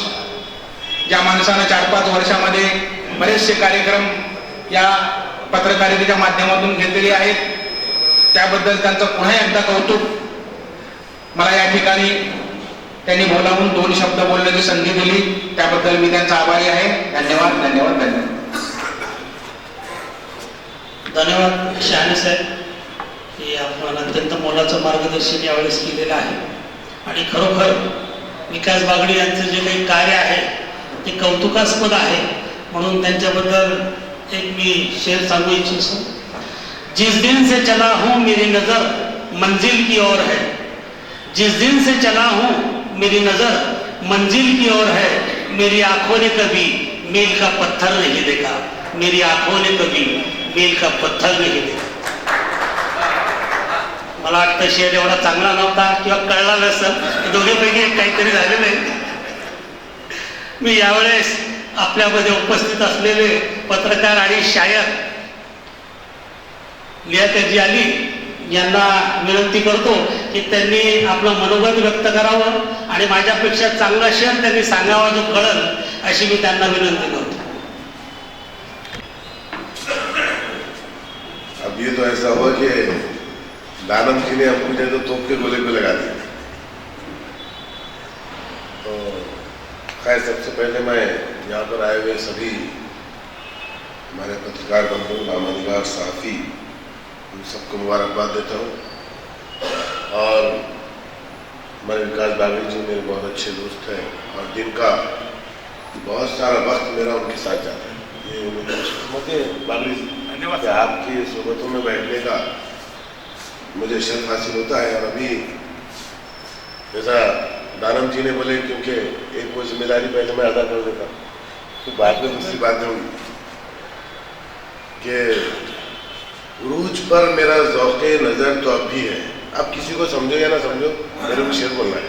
ज्या माणसानं 4-5 वर्षामध्ये बरेचसे कार्यक्रम या पत्रकारितेच्या माध्यमातून घेतलेले आहेत. त्याबद्दल त्यांचं पुन्हा एकदा कौतुक. मला या ठिकाणी त्यांनी बोलावून 2 शब्द बोलण्याची संधी दिली, त्याबद्दल मी त्यांचा आभारी आहे. धन्यवाद, धन्यवाद, धन्यवाद. धन्यवाद शहाणे साहेब, की आपण अत्यंत मोलाचं मार्गदर्शन यावेळेस केलेलं आहे. आणि खरोखर विकास बागडी यांचं जे काही कार्य आहे ते कौतुकास्पद आहे. म्हणून त्यांच्याबद्दल एक मी शेर सांगू इच्छितो. जिस दिन से चला हूँ मेरी नज़र मंजिल की ओर है, जिस दिन से चला हूँ मेरी नज़र मंजिल की ओर है, मेरी आंखों ने कभी मील का पत्थर नहीं देखा, मेरी आंखों ने कभी मील का पत्थर नहीं देखा. मला वाटतं शेर एवढा चांगला नव्हता किंवा कळला नसेल, दोघेपैकी एक काहीतरी झालेलं आहे. मी यावेळेस आपल्यामध्ये उपस्थित असलेले पत्रकार आणि शायर लियाकतजी अली यांना विनंती करतो की त्यांनी आपलं मनोगत व्यक्त करावं आणि माझ्यापेक्षा चांगला शेर त्यांनी सांगावा जो कळल, अशी मी त्यांना विनंती करतो. अब ये तो ऐसा हुआ कि दानम जी ने अब मुझे तो तोप के गोले पे लगा दिया. तो खैर सबसे पहले मैं यहाँ पर आए हुए सभी हमारे पत्रकार बंधु, नामनिगार, सहाफ़ी, उन सबको मुबारकबाद देता हूँ. और हमारे विकास बागड़ी जी मेरे बहुत अच्छे दोस्त हैं और दिन का बहुत सारा वक्त मेरा उनके साथ जाता है. ये मुझे बागड़ी कि आपकी सोबतों में बैठने का मुझे शर्फ हासिल होता है. और अभी जैसा दानम जी ने बोले, क्योंकि एक वो जिम्मेदारी पहले मैं अदा कर देता हूँ, तो बाद में दूसरी बातें होंगी कि उरूज पर मेरा ज़ौक़े नज़र तो अब भी है. आप किसी को समझो या ना समझो, मेरे को शेर बोलना है.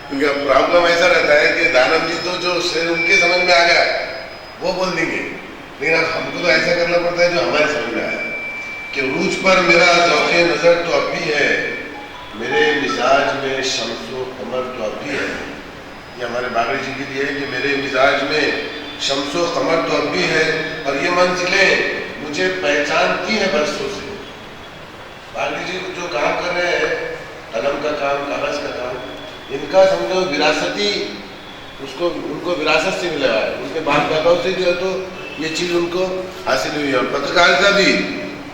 क्योंकि अब प्रॉब्लम ऐसा रहता है कि दानम जी तो जो शेर उनके समझ में आ गया वो बोल देंगे, लेकिन अब हमको तो ऐसा करना पड़ता है जो हमारे समझ में आया कि उरूज पर मेरा ज़ौक़े नज़र तो अब भी है, मेरे मिजाज में शम्सो कमर तो अब भी है. ये हमारे बागड़ी जी के लिए है कि मेरे मिजाज में शम्सो कमर तो अब भी है और ये मंजिलें मुझे पहचानती हैं बरसों से. बागड़ी जी जो काम कर रहे हैं, कलम का काम, कागज़ का काम, इनका समझो विरासती, उसको उनको विरासत से मिला है. उनके बाप दादाओं से जो है तो ये चीज़ उनको हासिल हुई है. और पत्रकारिता भी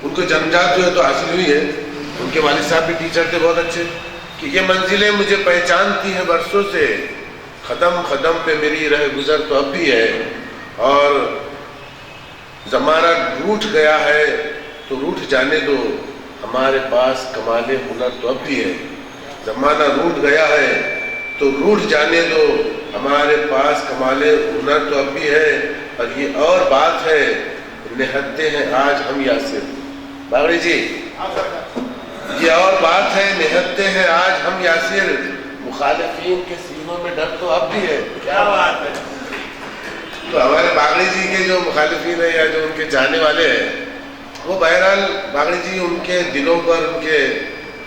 उनको जन्मजात जो है तो हासिल हुई है. उनके वालिद साहब भी टीचर थे बहुत अच्छे, कि ये मंजिलें मुझे पहचानती हैं बरसों से, कदम कदम पे मेरी रह गुजर तो अब भी है. और ज़माना रूठ गया है तो रूठ जाने दो, हमारे पास कमाले हुनर तो अब भी है. ज़माना रूठ गया है तो रूठ जाने दो, हमारे पास कमाले हुनर तो अब भी है. और ये और बात है, निहत्ते हैं आज हम यासिर. बागड़ी जी, ये और बात है, निहत्ते हैं आज हम यासिर, मुखालिफीन के सीनों में डर तो अब भी है. क्या बात है. तो हमारे बागड़ी जी के जो मुखालिफीन है या जो उनके चाहने वाले हैं, वो बहरहाल बागड़ी जी उनके दिलों पर, उनके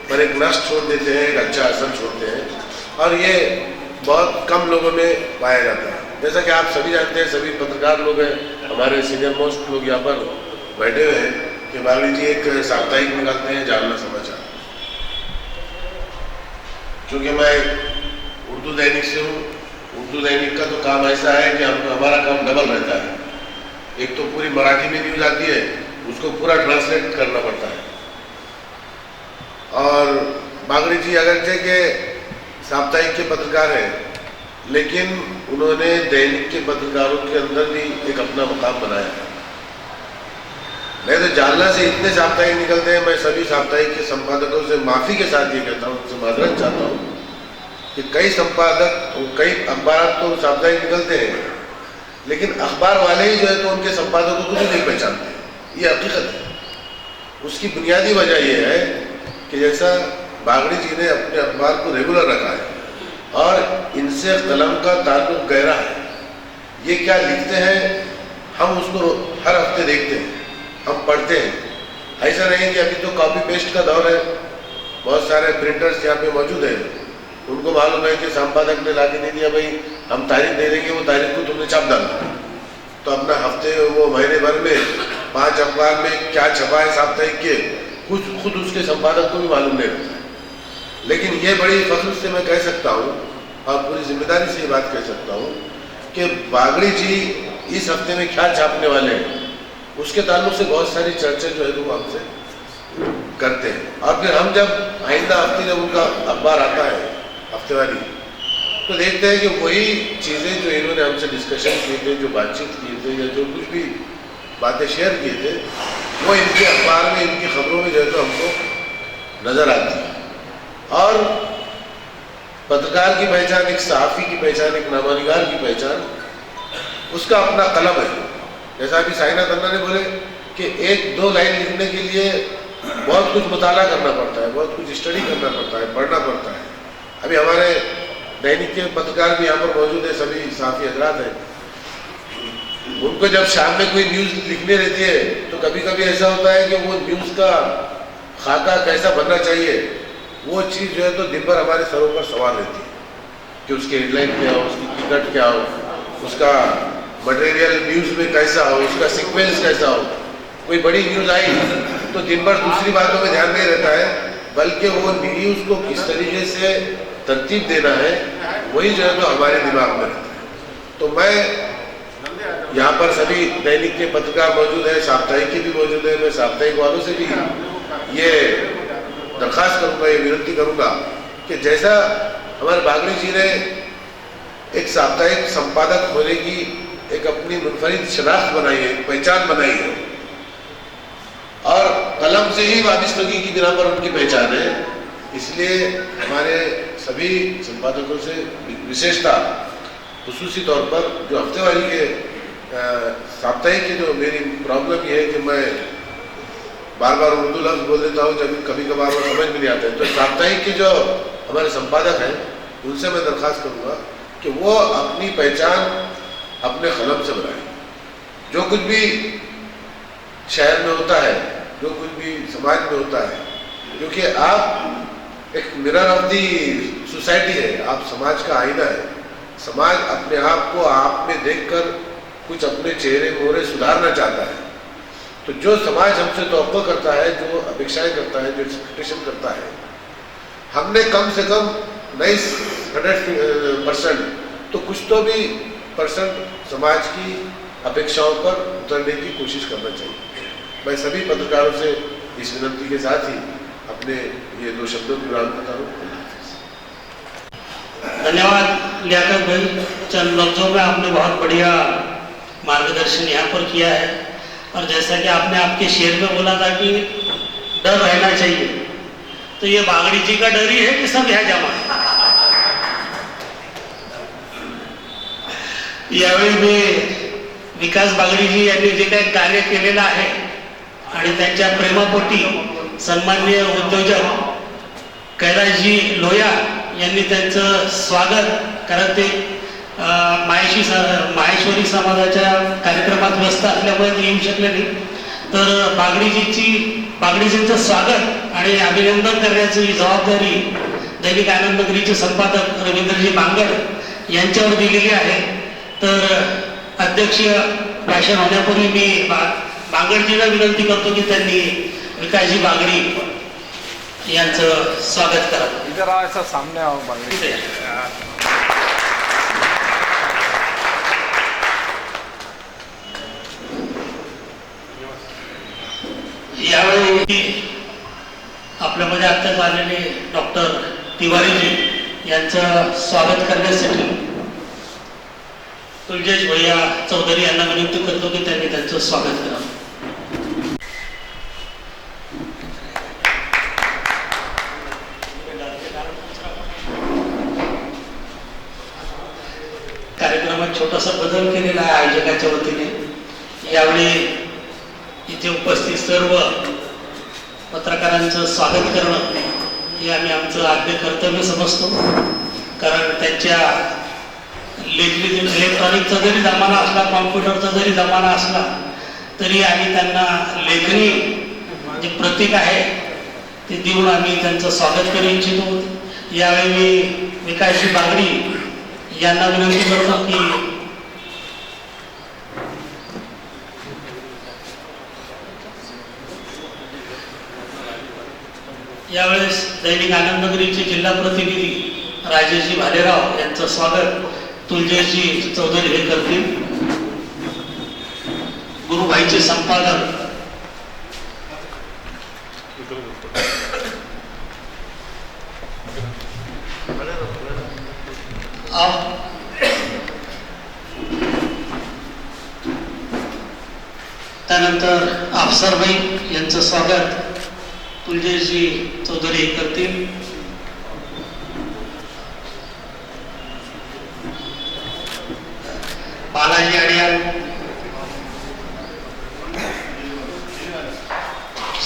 पर एक नक्श छोड़ देते हैं, एक अच्छा असर छोड़ते हैं. और ये बहुत कम लोगों में पाया जाता है. जैसा कि आप सभी जानते हैं, सभी पत्रकार लोग हैं, हमारे सीनियर मोस्ट लोग यहाँ पर बैठे हुए हैं, कि बागड़ी जी एक साप्ताहिक निकालते हैं, जानना समाचार. क्योंकि मैं उर्दू दैनिक से हूँ, उर्दू दैनिक का तो काम ऐसा है कि हमारा काम डबल रहता है. एक तो पूरी मराठी में न्यूज़ आती है, उसको पूरा ट्रांसलेट करना पड़ता है. और बागड़ी जी अगरचे के साप्ताहिक के पत्रकार हैं, लेकिन उन्होंने दैनिक के पत्रकारों के अंदर भी एक अपना मुकाम बनाया. नहीं तो जालना से इतने साप्ताहिक निकलते हैं. मैं सभी साप्ताहिक के संपादकों से माफ़ी के साथ ये कहता हूँ, उनसे माजरत चाहता हूँ कि कई संपादक, कई अखबार तो साप्ताहिक निकलते हैं, लेकिन अखबार वाले ही जो है तो उनके संपादकों को भी नहीं पहचानते। ये हकीकत है। उसकी बुनियादी वजह यह है कि जैसा बागड़ी जी ने अपने अखबार को रेगुलर रखा है और इनसे कलम का ताल्लुक गहरा है। ये क्या लिखते हैं हम उसको हर हफ्ते देखते हैं, हम पढ़ते हैं। ऐसा नहीं कि अभी तो कॉपी पेस्ट का दौर है, बहुत सारे प्रिंटर्स यहाँ पे मौजूद हैं, उनको मालूम है कि संपादक ने ला के दे दिया, भाई हम तारीख दे देंगे, वो तारीख को तुमने छाप डाला, तो अपना हफ्ते वो महीने भर में 5 अखबार में क्या छपा है साप्ताहिक के कुछ खुद उसके संपादक को भी मालूम नहीं रहता है। लेकिन ये बड़ी फख्र से मैं कह सकता हूँ और पूरी जिम्मेदारी से ये बात कह सकता हूँ कि बागड़ी जी इस हफ्ते में क्या छापने वाले हैं, उसके ताल्लुक से बहुत सारी चर्चा जो है वो हमसे करते हैं। और फिर हम जब आइंदा हफ्ते जब उनका अखबार आता है हफ्तेवारी, तो देखते हैं कि वही चीज़ें जो इन्होंने हमसे डिस्कशन किए थे, जो बातचीत किए थे या जो कुछ भी बातें शेयर किए थे, वो इनके अखबार में, इनकी खबरों में जो है तो हमको नज़र आती है। और पत्रकार की पहचान, एक सहाफ़ी की पहचान, एक नामानिगार की पहचान, उसका अपना कलम है। जैसा अभी साइनाथ अन्ना ने बोले कि 1-2 लाइन लिखने के लिए बहुत कुछ मुताला करना पड़ता है, बहुत कुछ स्टडी करना पड़ता है, पढ़ना पड़ता है। अभी हमारे दैनिक के पत्रकार भी यहाँ पर मौजूद है, सभी साफ़ी हजरात हैं। उनको जब शाम में कोई न्यूज़ लिखनी रहती है तो कभी कभी ऐसा होता है कि वो न्यूज़ का खाका कैसा बनना चाहिए, वो चीज़ जो है तो दिन भर हमारे सरों पर सवाल रहती है कि उसकी हेडलाइन क्या हो, उसकी टिकट क्या हो, उसका मटेरियल न्यूज़ में कैसा हो, उसका सीक्वेंस कैसा हो। कोई बड़ी न्यूज़ आई तो दिन भर दूसरी बातों में ध्यान नहीं रहता है, बल्कि वो न्यूज़ को किस तरीके से तरतीब देना है वही जो है तो हमारे दिमाग में रहता है। तो मैं यहाँ पर सभी दैनिक के पत्रकार मौजूद हैं, साप्ताहिक के भी मौजूद हैं, मैं साप्ताहिक वालों से भी ये दरख्वास्त करूँगा, ये विनती करूँगा कि जैसा हमारे बागड़ी जी ने एक साप्ताहिक संपादक होने की एक अपनी मुनफरिद शनाख्त बनाई है, पहचान बनाई है, और कलम से ही वाबिस्तगी की बिना पर उनकी पहचान है, इसलिए हमारे सभी संपादकों से विशेषता खुसूसी तौर पर जो हफ्तेवारी के साप्ताहिक की जो मेरी प्रॉब्लम ये है कि मैं बार बार उर्दू लफ्ज़ बोल देता हूँ, जब कभी कभार वो समझ में नहीं आता है। तो साप्ताहिक के जो हमारे संपादक हैं उनसे मैं दरख्वास्त करूँगा कि वो अपनी पहचान अपने कलम से बनाएं। जो कुछ भी शहर में होता है, जो कुछ भी समाज में होता है, क्योंकि आप एक मिरर ऑफ दी सोसाइटी है, आप समाज का आईना है। समाज अपने आप को आप में देखकर कुछ अपने चेहरे मोहरे सुधारना चाहता है। तो जो समाज हमसे तवक्को करता है, जो अपेक्षाएं करता है, जो एक्सपेक्टेशन करता है, हमने कम से कम नहीं 100% तो कुछ तो भी परसेंट समाज की अपेक्षाओं पर उतरने की कोशिश करना चाहिए। मैं सभी पत्रकारों से इस विनती के साथ ही अपने ये 2 शब्दों की विराम करता हूँ। धन्यवाद लियाकत भाई, चंद लफ्जों में आपने बहुत बढ़िया मार्गदर्शन यहाँ पर किया है। और जैसा कि आपने आपके शेर में बोला था कि डर रहना चाहिए, तो ये बागड़ी जी का डर ही है कि सब ह्या जमा है। यावेळी मी विकास बागडीजी यांनी जे काही कार्य केलेलं आहे आणि त्यांच्या प्रेमापोटी सन्माननीय उद्योजक कैलासजी लोया यांनी त्यांचं स्वागत, कारण ते माहेश्वरी समाजाच्या कार्यक्रमात व्यस्त असल्यामुळे ते येऊ शकले नाही, तर बागडीजींचं स्वागत आणि अभिनंदन करण्याची जबाबदारी दैनिक आनंदनगरीचे संपादक रवींद्रजी बांगड यांच्यावर दिलेली आहे। तर अध्यक्षीय भाषण होण्यापूर्वी मी बांगडजीला विनंती करतो की त्यांनी विकासजी बागडी यांचं स्वागत करावं। इधर आओ, ऐसा सामने आओ बागड़ी। यावेळी आपल्यामध्ये आत्ताच आलेले डॉक्टर तिवारीजी यांचं स्वागत करण्यासाठी तुलजेश भैया चौधरी यांना विनंती करतो की त्यांनी त्यांचं स्वागत करावं। छोटासा बदल केलेला आहे आयोजकाच्या वतीने. यावेळी इथे उपस्थित सर्व पत्रकारांचं स्वागत करणं हे आम्ही आमचं आद्य कर्तव्य समजतो. कारण त्यांच्या इलेक्ट्रॉनिकचा जरी जमाना असला, कॉम्प्युटरचा जरी जमाना असला, तरी आम्ही त्यांना लेखनी जे प्रतीक आहे ते देऊन आम्ही त्यांचं स्वागत करू इच्छितो. यावेळी मी विकासजी बागडी यांना विनंती करतो की यावेळेस दैनिक आनंदनगरीचे जिल्हा प्रतिनिधी राजेशजी भालेराव यांचं स्वागत तुलजेशजी चौधरी हे करतील. गुरुभाईचे संपादक त्यानंतर अफसरभाई यांचं स्वागत तुलजेशजी चौधरी हे करतील. बालाजी अडियाल,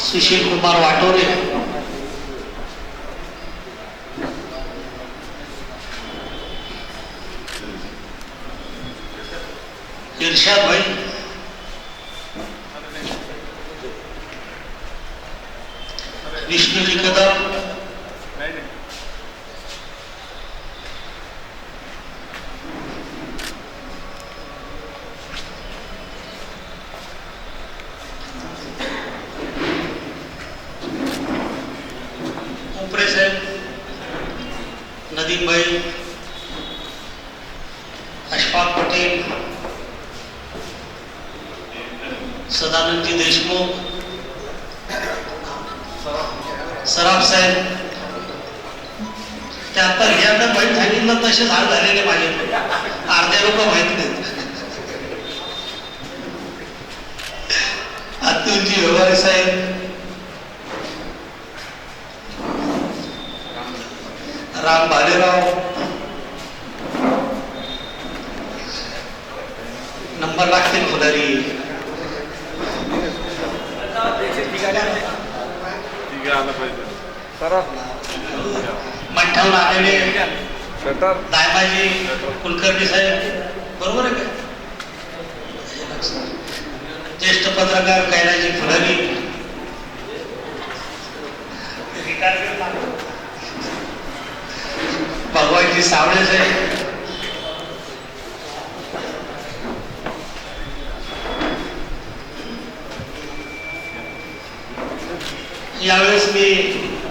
सुशील कुमार वाटोरे, इर्शाद भाई, विष्णुजी कदम, उपरे साहेब, नदीम भाई, अशफाक पटेल, सदानंदजी देशमुख, सराफ साहेब. ते आता ह्यांना माहीत सांगितलं तसे झाड झालेले माझे अर्धे लोक माहित नाहीत. अतुलजी व्यवहारे साहेब, राम भालेराव, नंबर लागतील फुलारी, मठ्ठावून आलेले दायमाजी कुलकर्णी साहेब, बरोबर आहे का? ज्येष्ठ पत्रकार कैलाजी फुलारी, भगवानजी सावळे साहेब, यावेळेस मी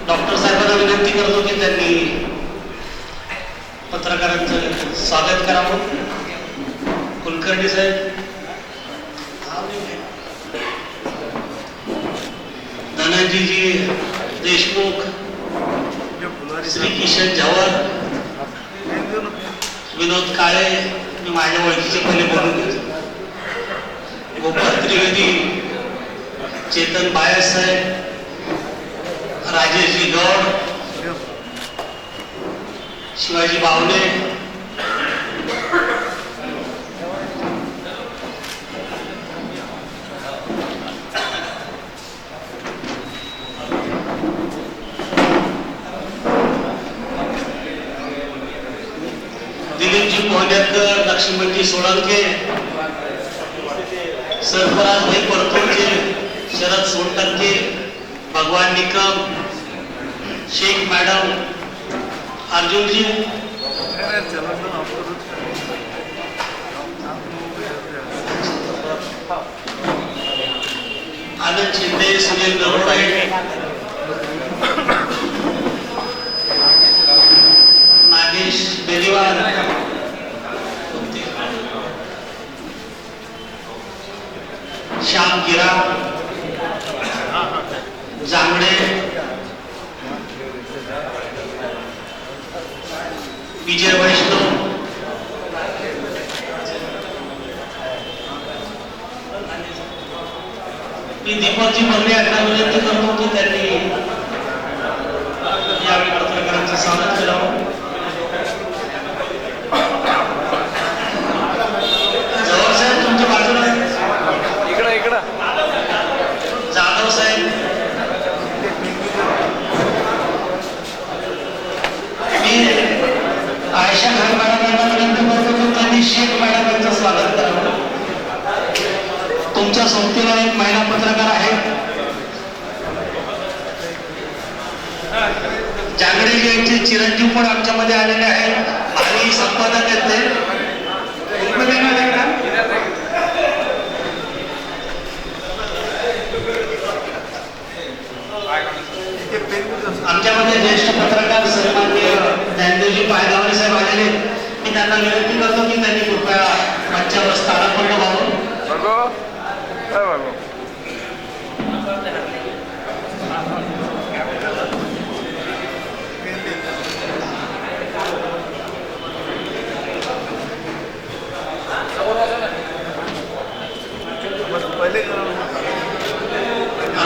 डॉक्टर साहेबांना विनंती करतो की त्यांनी पत्रकारांचं स्वागत करावं. कुलकर्णी साहेब, धनंजयजी देशमुख, श्री किशन झवर, विनोद काळे, मी माझ्या ओळखीचे पहिले बोलून घेतो, गोपाल त्रिवेदी, चेतन बायस साहेब, राजेशजी गौड, शिवाजी बावले, दिलीपजी मोहनेकर, लक्ष्मणजी सोळंके, सरफराज भाई परतोडचे, शरद सोनटक्के, भगवान निकम, शेख मैडम, अर्जुन जी, आनंद शिंदे, सुनील नरोडे, नागेश बेरीवाल, श्याम गिरा, जांगडे, विजय वैष्णव, मी दीपकजी बर्वे यांना विनंती करतो की त्यांनी यावेळी पत्रकारांचं स्वागत करावं. आयशा खान मॅडमांना विनंती करतो की त्यांनी शेख मॅडमांचं स्वागत करावं. तुमच्या सोबतीला एक महिला पत्रकार आहे, जांगडे यांचे चिरंजीव पण आमच्यामध्ये आलेले आहेत आणि संपादक आहेत ते. आमच्यामध्ये ज्येष्ठ पत्रकार सन्माननीय ज्ञानदेवजी पायगावरे साहेब आलेले. मी त्यांना विनंती करतो की त्यांनी कृपया मंचावर स्थानापन्न व्हावं.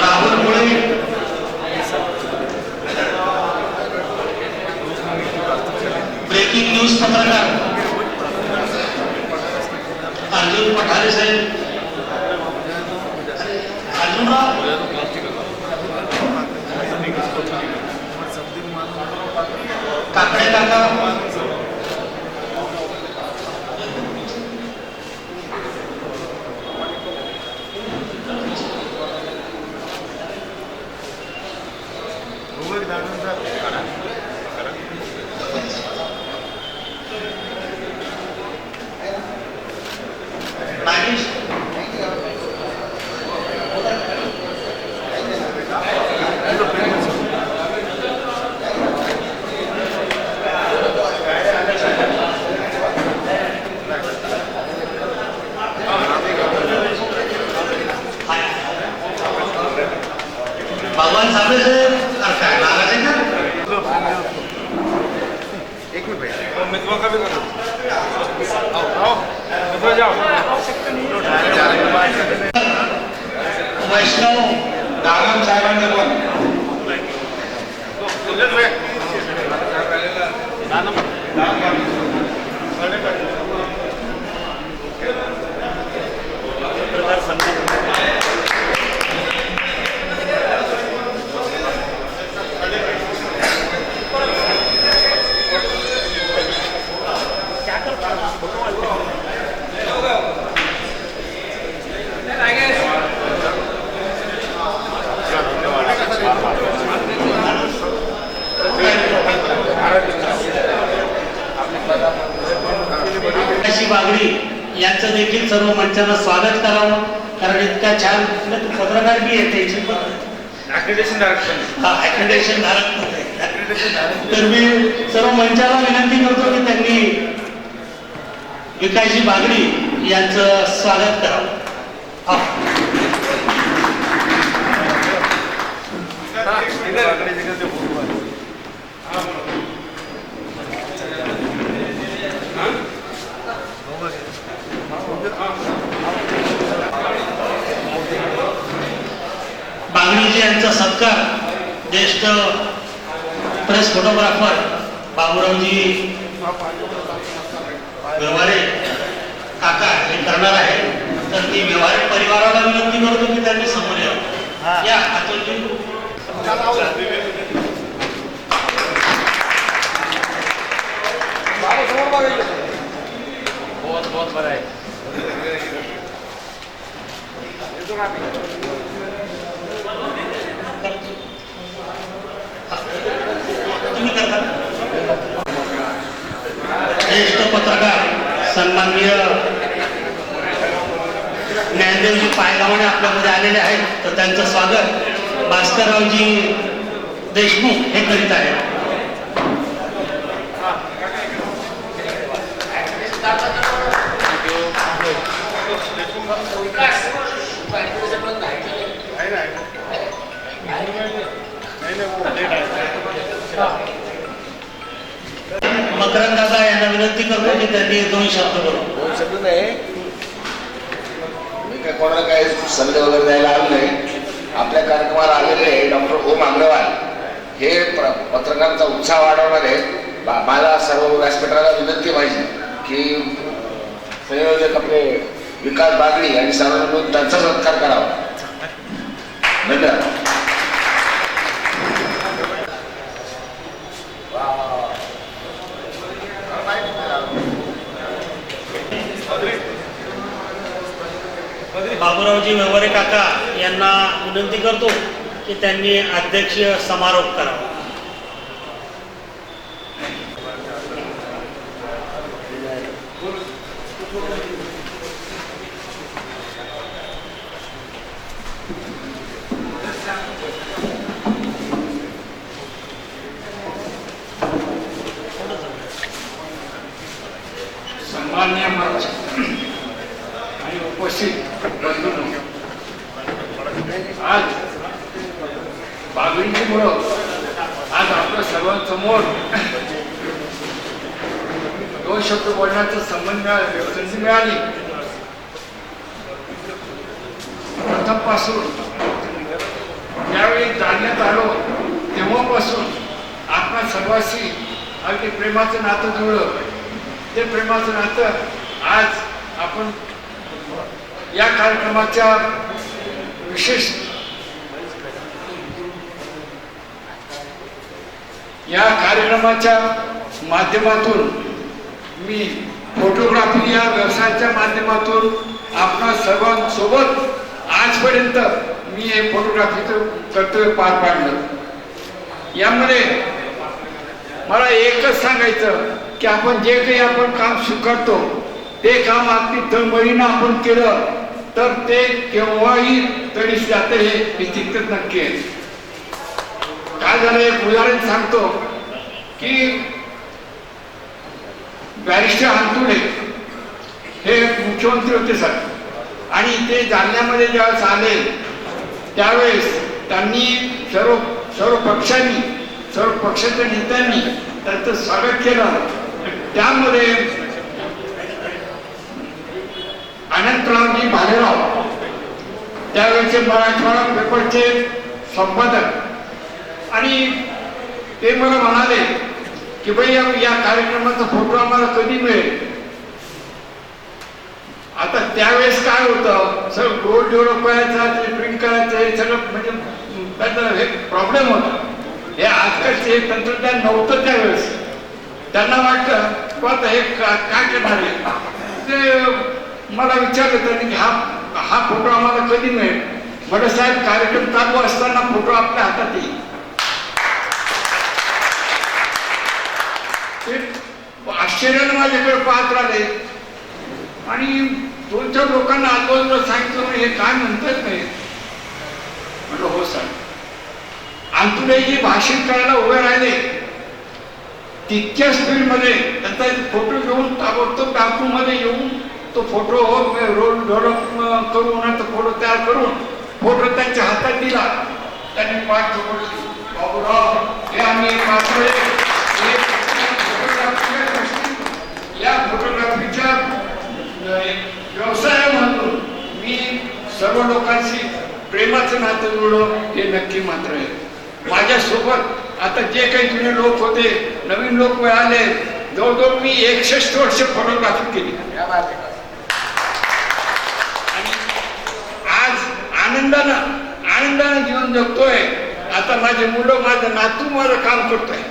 राहुल मुळे, ब्रेकिंग न्यूज पत्रकार अर्जुन पठारे साहेब, अर्जुनराव काकडे काका, नागेश भगवान साहेब काय नाराज आहे का? एक मिनट भाई मित्रों का भी करो. आओ मित्रों जाओ. वैष्णव दानम साहेबांचं पण बागडी यांचं देखील सर्व मंचानं स्वागत करावं, कारण इतक्या छान पत्रकार बी येते ॲक्रिडेशन डायरेक्टर. हा ॲक्रिडेशन धारक. तर मी सर्व मंचाला विनंती करतो की त्यांनी विकासजी बागडी यांचं स्वागत करावं. बागडीजी यांचा सत्कार ज्येष्ठ प्रेस फोटोग्राफर बाबूरावजी व्यवहारे काका हे करणार आहे. तर ती व्यवहारिक परिवाराला विनंती करतो की त्यांनी समोर यावं. या अतुलजी. बहुत बहुत बड़ा है. तुम्ही करता. ज्येष्ठ पत्रकार सन्माननीय ज्ञानदेवजी पायगावणे आपल्यामध्ये आलेले आहेत. तर त्यांचं स्वागत भास्कररावजी देशमुख हे करीत आहेत. मकरंद दादा यांना विनंती करतो की त्यांनी 2 शब्द बोलू. दोन शब्द नाही, मी काय कोणाला काय सल्ले वगैरे द्यायला आलो नाही. आपल्या कार्यक्रमाला आलेले डॉक्टर ओम अग्रवाल हे पत्रकारांचा उत्साह वाढवणारे. मला सर्व व्यासपीठाला विनंती पाहिजे की संयोजक आपले विकास बागडी आणि सर्वांना मिळून त्यांचा सत्कार करावा. धन्यवाद. बाबूरावजी व्यवहारे काका यांना विनंती करतो की त्यांनी अध्यक्षीय समारोप करावा. सन्माननीय मंच आणि उपस्थित बंधूंनो, आज बागडीमुळं आज आपल्या सर्वांसमोर दोन शब्द बोलण्याचा संधी मिळाली. प्रथमपासून ज्यावेळी जाणण्यात आलो तेव्हापासून आपल्या सर्वांशी अगदी प्रेमाचं नातं जुळलं. ते प्रेमाचं नातं आज आपण या कार्यक्रमाच्या विशेष या कार्यक्रमाच्या माध्यमातून मी फोटोग्राफी या व्यवसायाच्या माध्यमातून आपणा सर्वांसोबत आजपर्यंत मी हे फोटोग्राफीचं कर्तव्य पार पाडलं. यामध्ये मला एकच सांगायचं की आपण जे काही आपण काम स्वीकारतो ते काम अगदी तळमळीनं आपण केलं तर ते केव्हाही तरी जातं हे तितकंच नक्की आहे. काय झालं, एक उदाहरण सांगतो की बॅरिस्टर अंतुडे हे मुख्यमंत्री होते सर, आणि ते जालन्यामध्ये ज्यावेळेस आले त्यावेळेस त्यांनी सर्व पक्षाच्या नेत्यांनी त्यांचं स्वागत केलं. त्यामध्ये अनंतरावजी भालेराव त्यावेळेचे मराठवाडा पेपरचे संपादक, आणि ते मला म्हणाले की बाई या कार्यक्रमाचा फोटो आम्हाला कधी मिळेल. आता त्यावेळेस काय होतं, सगळं रोड डेव्हलप करायचा, ते प्रिंट करायचं, हे सगळं म्हणजे त्याचा हे प्रॉब्लेम होता. हे आजकालचे तंत्रज्ञान नव्हतं त्यावेळेस. त्यांना वाटतं आता हे काय करणार आहे. ते मला विचारलं त्यांनी की हा फोटो आम्हाला कधी मिळेल. म्हटलं साहेब, कार्यक्रम चालू असताना फोटो आपल्या हातात येईल. ते आश्चर्याने माझ्याकडे पाहत राहिले आणि 2-4 लोकांना आजूबाजूला सांगितलं हे काय म्हणतात नाही. म्हटलं हो सर. अंतुडेजी भाषण करायला उभे राहिले, तितक्या स्पीडमध्ये त्यांचा फोटो घेऊन ताबडतोब डाकूमध्ये येऊन तो फोटो रोल डेव्हलप करून तो फोटो तयार करून फोटो त्यांच्या हातात दिला. त्यांनी पाठ पकडली, बाबूराव हे आम्ही पाहतोय. या फोटोग्राफीच्या व्यवसायामधून मी सर्व लोकांशी प्रेमाचं नातं जुळलं हे नक्की मात्र आहे. माझ्यासोबत आता जे काही जुने लोक होते, नवीन लोक मिळाले, जवळजवळ मी 61 वर्ष फोटोग्राफी केली. आणि आज आनंदानं जीवन जगतोय. आता माझे मुलं, माझा नातू माझं काम करतोय.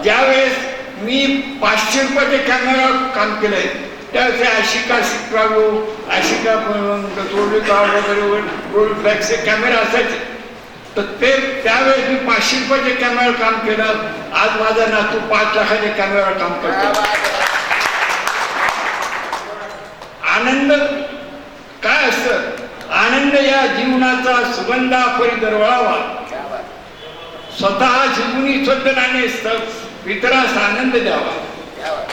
ज्यावेळेस मी 500 रुपयाच्या कॅमेरावर काम केलंय त्यावेळेस आशिका शिकागो, आशिका वगैरे रोल बॅगचे कॅमेरा असायचे. तर ते त्यावेळेस मी 500 रुपयाच्या कॅमेरावर काम केलं. आज माझा नातू 5 लाखाच्या कॅमेरावर काम करतो. आनंद काय असतं, आनंद या जीवनाचा सुगंधा परी दरवळावा, स्वतः जीवनी स्वतःने इतरास आनंद द्यावा,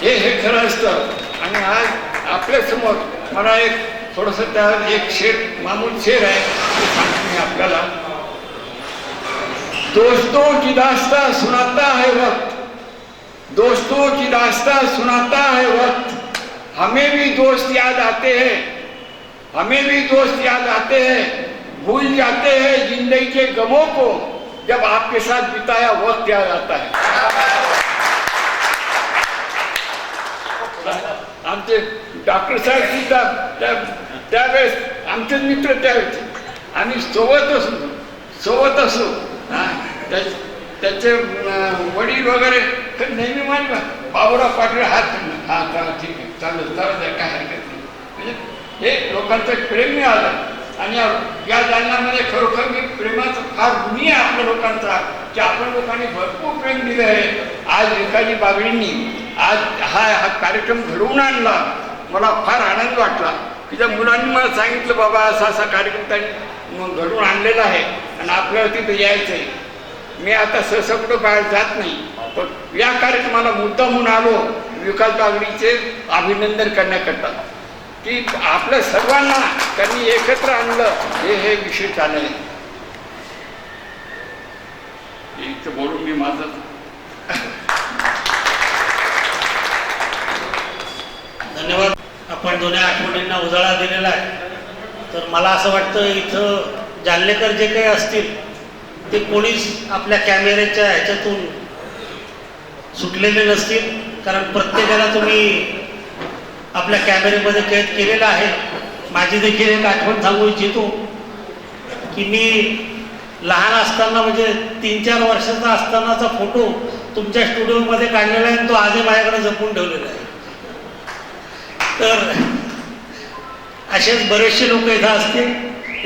हे खरं असतं. आणि आज आपल्या समोर मला एक थोडंसं त्या एक मामूल शेर आहे ते सांगतो मी आपल्याला. दोस्तों की दास्तां सुनाता है वक्त, दोस्तों की दास्तां सुनाता है वक्त, हमें भी दोस्त याद आते हैं, हमें भी दोस्त याद आते हैं, भूल जाते हैं जिंदगी के गमों को जब आपके साथ बिताया वक्त याद आता है. आमचे डॉक्टर साहेब सुद्धा त्यावेळेस आमचे मित्र त्यावेळेस आम्ही सोबत असो. त्याचे वडील वगैरे तर नेहमी मानवा बाबूराव पाटील हात हा चला ठीक आहे चालत काय हरकत नाही. म्हणजे हे लोकांचं प्रेम मिळालं. आणि या जालन्यामध्ये खरोखर मी प्रेमाचा फार ऋणी आहे आपल्या लोकांचा, की आपल्या लोकांनी भरपूर प्रेम दिलं आहे. आज रेखाजी बागडींनी आज हा कार्यक्रम घडवून आणला. मला फार आनंद वाटला की त्या मुलांनी मला सांगितलं बाबा असा कार्यक्रम त्यांनी घडवून आणलेला आहे आणि आपल्याला तिथे यायचं आहे. मी आता सहसा कुठं बाहेर जात नाही, पण या कार्यक्रमाला मुद्दा म्हणून आलो विकास बागडीचे अभिनंदन करण्याकरता की आपल्या सर्वांना त्यांनी एकत्र आणलं. हे विषय चालले इथं बोलून मी माझं धन्यवाद. आपण दोन्ही आठवणींना उजाळा दिलेला आहे. तर मला असं वाटतं इथं जालनेकर जे काही असतील ते कोणीच आपल्या कॅमेऱ्याच्या ह्याच्यातून सुटलेले नसतील, कारण प्रत्येकाला तुम्ही आपल्या कॅमेऱ्यामध्ये कैद केलेला आहे. माझी देखील एक आठवण सांगू इच्छितो की मी लहान असताना म्हणजे 3-4 वर्षाचा असतानाचा फोटो तुमच्या स्टुडिओमध्ये काढलेला आहे आणि तो आजही माझ्याकडे जपून ठेवलेला आहे. तर असेच बरेचसे लोक इथं असतील.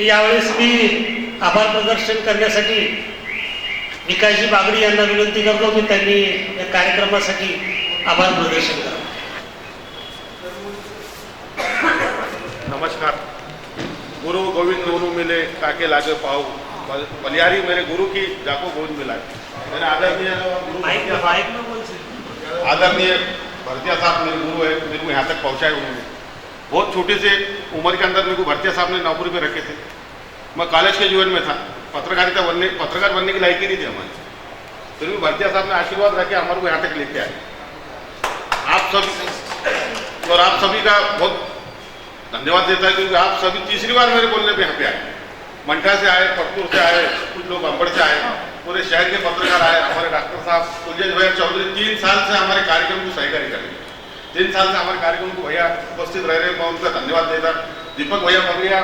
यावेळेस मी आभार प्रदर्शन करण्यासाठी विकासजी बागडी यांना विनंती करतो की त्यांनी या कार्यक्रमासाठी आभार प्रदर्शन करावं. नमस्कार. गुरु गोविंद गुरु मिले काके लागे पाओ, बलियारी मेरे गुरु की जाको गोविंद मिला. मैंने आदरणीय भरतिया साहब मेरे गुरु है, मेरे को यहाँ तक पहुँचाए उन्होंने. बहुत छोटे से उम्र के अंदर मेरे को भरतिया साहब ने नौकरी पे रखे थे. मैं कॉलेज के जीवन में था, पत्रकार बनने की लायकी नहीं थी हमारी. फिर भी भरतिया साहब ने आशीर्वाद रखे, हमारे को यहाँ तक लेके आए. आप सब और आप सभी का बहुत धन्यवाद देता है क्योंकि आप सभी तीसरी बार मेरे बोलने पे यहाँ पे आए. मंठा से आए, पटपुर से आए, कुछ लोग अंबड़ से आए, पूरे शहर के पत्रकार आए. हमारे डॉक्टर साहब कुलजेश भैया चौधरी 3 साल से हमारे कार्यक्रम को सहकारी करेंगे. 3 साल से हमारे कार्यक्रम को भैया उपस्थित रह रहे हैं, मैं उनका धन्यवाद देता. दीपक भैया बगड़िया,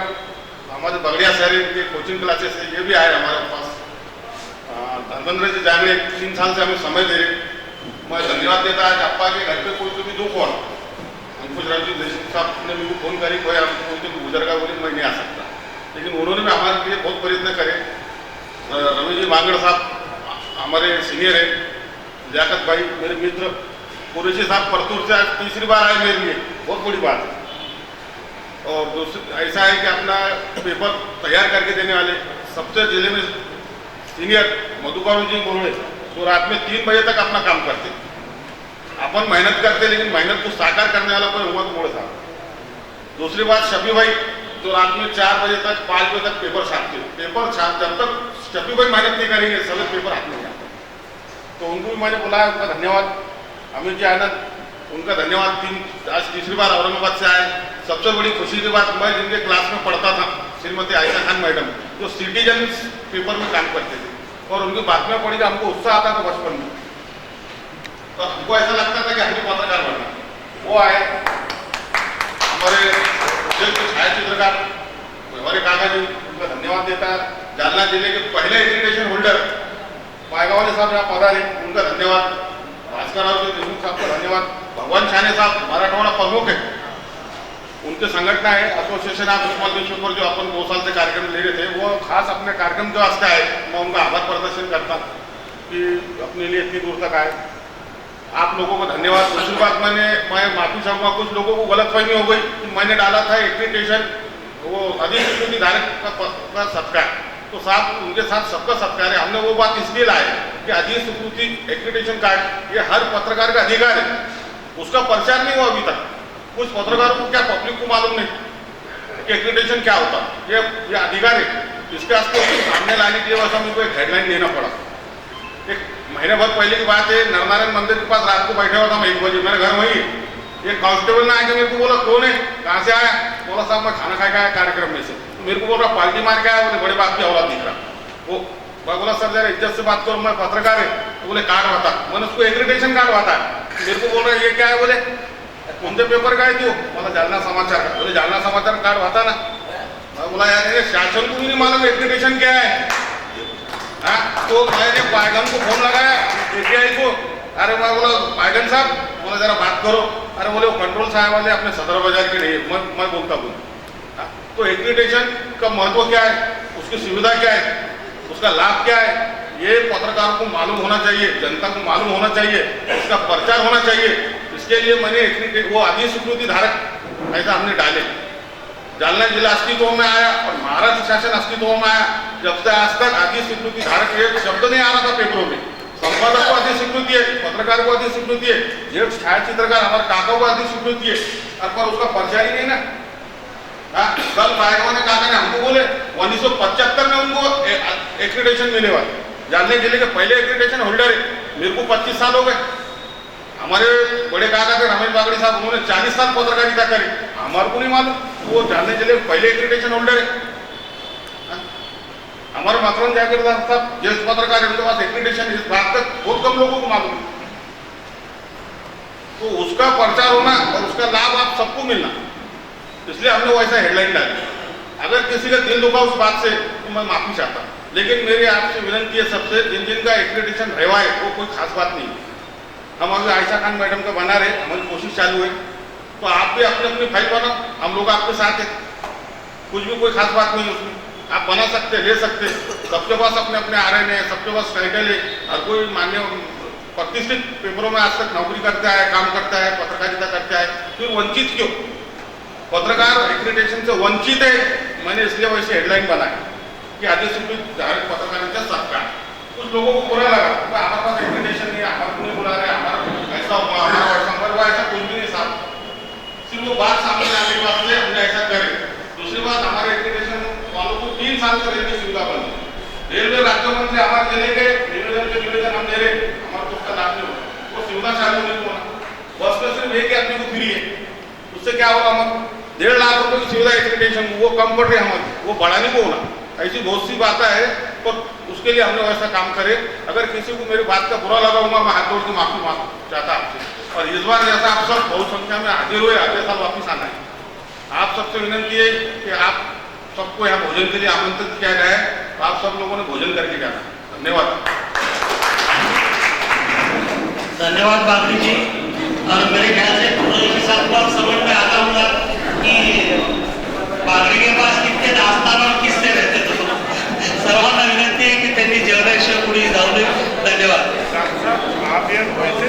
हमारे बगड़िया शहर के कोचिंग क्लासेस से ये भी आए हमारे पास. धर्मेंद्र जी जाने 3 साल से हमें समय दे रहे. मैं धन्यवाद देता है. अप्पा के घर पे कोई तो भी दुख हो, अंकुश राजू देशमुख साहब ने मेरे को फोन करी, कोई कोई तो गुजर का बोली मैं नहीं आ सकता, लेकिन उन्होंने भी हमारे लिए बहुत प्रयत्न करे. रवि जी मांगड़ साहब हमारे सीनियर है. लियाकत भाई मेरे मित्र. कुरैशी साहब परतूर से आज तीसरी बार आए मेरे लिए, बहुत बड़ी बात है. और दूसरी ऐसा है कि अपना पेपर तैयार करके देने वाले सबसे जिले में सीनियर मधुकर जी बोले तो रात में 3 बजे तक अपना काम करते. अपन मेहनत करते लेकिन मेहनत को साकार करने वाला कोई हुआ तो मोड़ साहब. दूसरी बात शफी भाई तो रात में 4 बजे तक 5 बजे तक पेपर छापते. पेपर छाप जब तक शफी भाई मेहनत नहीं करेंगे सभी पेपर हाथ में जाते. तो उनको भी मैंने बुलाया, उनका धन्यवाद. अमित जी आनंद उनका धन्यवाद. आज तीसरी बार औरंगाबाद से आए. सबसे बड़ी खुशी की बात, मैं जिनके क्लास में पढ़ता था श्रीमती आयशा खान मैडम जो सिटीजन पेपर में काम करते थे और उनकी बातमें पढ़ी कि हमको उत्साह आता था बचपन में. तो हमको ऐसा लगता था कि हम भी पत्रकार बनना. वो आए हमारे छायाचित्रकार हमारे काका जी, उनका धन्यवाद देता. जालना जिले के पहले एक्रीडेशन होल्डर पायगावाले साहब यहाँ पधारे, उनका धन्यवाद. भास्करराव जी देशमुख साहब का धन्यवाद. भगवान छाने साहब मराठवाड़ा प्रमुख है, उनके संगठन है एसोसिएशन ऑफ स्मॉल बिजनेस जो अपन 2 साल से कार्यक्रम ले रहे थे, वो खास अपने कार्यक्रम के वास्ते आए. मैं उनका आभार प्रदर्शन करता कि अपने लिए इतनी दूर तक आए. आप लोगों को धन्यवाद. दूसरी बात मैं माफी चाहूँगा, कुछ लोगों को गलतफहमी हो गई कि मैंने डाला था एक्रीडेशन वो अधिस्वीकृति धारक का सत्कार. तो साहब उनके साथ सबका सत्कार है. हमने वो बात इसलिए लाए कि अधिस्वीकृति एक्रीडेशन कार्ड ये हर पत्रकार का अधिकार है. उसका प्रचार नहीं हुआ अभी तक. कुछ पत्रकारों को क्या पब्लिक को मालूम नहीं कि एक्रीडेशन क्या होता. ये अधिकार है. इसके वास्ते सामने लाने के लिए वैसा मुझको एक हेडलाइन देना पड़ा. एक महीने भर पहले की बात है, नरनारायण मंदिर के पास रात को बैठा हुआ था मैं 1 बजे. मेरे घर वही एक कांस्टेबल ने आके मेरे को बोला कौन है, कहाँ से आया. बोला साहब मैं खाना खा के आया कार्यक्रम में से. तो मेरे को बोल रहा पार्टी मार के आया. बोले बड़े बाप की औलाद दिख रहा. वो मैं बोला सर जरा इज्जत से बात करो, मैं पत्रकार है. तो बोले कार्ड होता. मैंने उसको एक्रीडेशन कार्ड होता है. मेरे को बोल रहा है ये क्या है. बोले कोणते पेपर काय तू. मला जालना समाचार का. बोले जालना समाचार कार्ड होता ना. मैं बोला यार ये शासन को भी नहीं मालूम एक्रीडेशन क्या है. हाँ तो मैंने पायगन को फोन लगाया एटीआई को. अरे मैं बोला पायगन साहब बोला जरा बात करो. अरे बोले वो कंट्रोल साहब वाले अपने सदर बाजार के नहीं, मैं बोलता बोल. तो एक्रीडिटेशन का महत्व क्या है, उसकी सुविधा क्या है, उसका लाभ क्या है, ये पत्रकारों को मालूम होना चाहिए, जनता को मालूम होना चाहिए, इसका प्रचार होना चाहिए। इसके लिए मैंने वो आदि स्वीकृति धारक ऐसा हमने डाले। जालना जिला अस्तित्व में आया और महाराष्ट्र शासन अस्तित्व में आया, जब से आज तक आदि स्वीकृति धारक एक शब्द नहीं आ रहा था पेपरों में। संपादक को आदि स्वीकृति है, पत्रकार को आदि स्वीकृति है, ये छायाचित्रकार हमारे काका को आदि स्वीकृति है, पर उसका प्रचार ही नहीं ना। कल भाईगवा ने काका ने हमको बोले 1975 में उनको एक्रीडिटेशन मिले हुआ। जालने जिले के पहले एक्रीडिटेशन होल्डर है, मेरे को 25 साल हो गए। हमारे बड़े काका थे रमेश बागड़ी साहब, उन्होंने 40 साल पत्रकारिता करी, हमारे को नहीं मालूम वो जालने जिले के पहले एक्रीडिटेशन होल्डर है। हमारे मकरंद जागीरदार साहब ज्येष्ठ पत्रकार है, उनके पास एक्रीडिटेशन इस बात तक बहुत कम लोगों को मालूम है। तो उसका प्रचार होना और उसका लाभ आप सबको मिलना, इसलिए हमने वैसा हेडलाइन डाली। अगर किसी का दिल दुखा उस बात से तो मैं माफी चाहता हूँ, लेकिन मेरी आपसे विनती है सबसे, जिन जिनका एक्रीडिटेशन रहा है वो कोई खास बात नहीं है। हम अभी आयशा खान मैडम का बना रहे, हमारी कोशिश चालू है, तो आप भी अपनी अपनी फाइल बनाओ, हम लोग आपके साथ हैं। कुछ भी कोई खास बात नहीं है उसमें, आप बना सकते, ले सकते। सबके पास अपने अपने RN है, सबके पास टाइटल है, हर कोई मान्य प्रतिष्ठित पेपरों में आज तक नौकरी करता है, काम करता है, पत्रकारिता करता है, फिर वंचित क्यों? पत्रकार एक्रीडिटेशन से वंचित है। मैंने इसलिए वैसे हेडलाइन बनाई कि आदि स्वीकृति धारक पत्रकारिता सरकार। कुछ लोगों को बुरा लगा, हमारे पास एक्रीडिटेशन नहीं है, हमारे को नहीं बुला रहे, हमारा ऐसा हुआ, हमारा संपर्क हुआ, ऐसा कुछ भी नहीं साहब। सिर्फ वो बात सामने आने के बाद से हमने ऐसा करे। दूसरी बात, हमारे एक्रीडिटेशन वालों को 3 साल से रेलवे सुविधा बंद है। रेलवे राज्य मंत्री हमारे जिले के निवेदन हम दे रहे, हमारे को उसका लाभ नहीं होगा, वो सुविधा चालू नहीं होना। बस में सिर्फ एक आदमी को फ्री है, उससे क्या होगा? हमारे 1.5 लाख रुपए की सुविधा एक्रीडिटेशन, वो कम पड़ रही है हमारी, वो बढ़ाने को होना। ऐसी बहुत सी बातें है, तो उसके लिए हमने वैसा काम करे। अगर किसी को मेरी बात का बुरा लगा होगा, मैं हाथ जोड़ के माफी चाहता आपसे। और इस बार जैसा आप सब बहुत संख्या में हाजिर हुए, अगले साल वापिस आना है। आप सबसे विनती है कि आप सबको यहाँ भोजन के लिए आमंत्रित किया जाए, तो आप सब लोगों ने भोजन करके जाना। धन्यवाद। धन्यवाद बागड़ी जी। और मेरे ख्याल से पूरे के साथ को आप समझ में आता होगा कि बागड़ी के पास कितने दास्तान और किस्से रहते थे। सर्वांना विनंती आहे की त्यांनी जेवणाशिवाय पुढे जाऊ नये। धन्यवाद। आप ये वैसे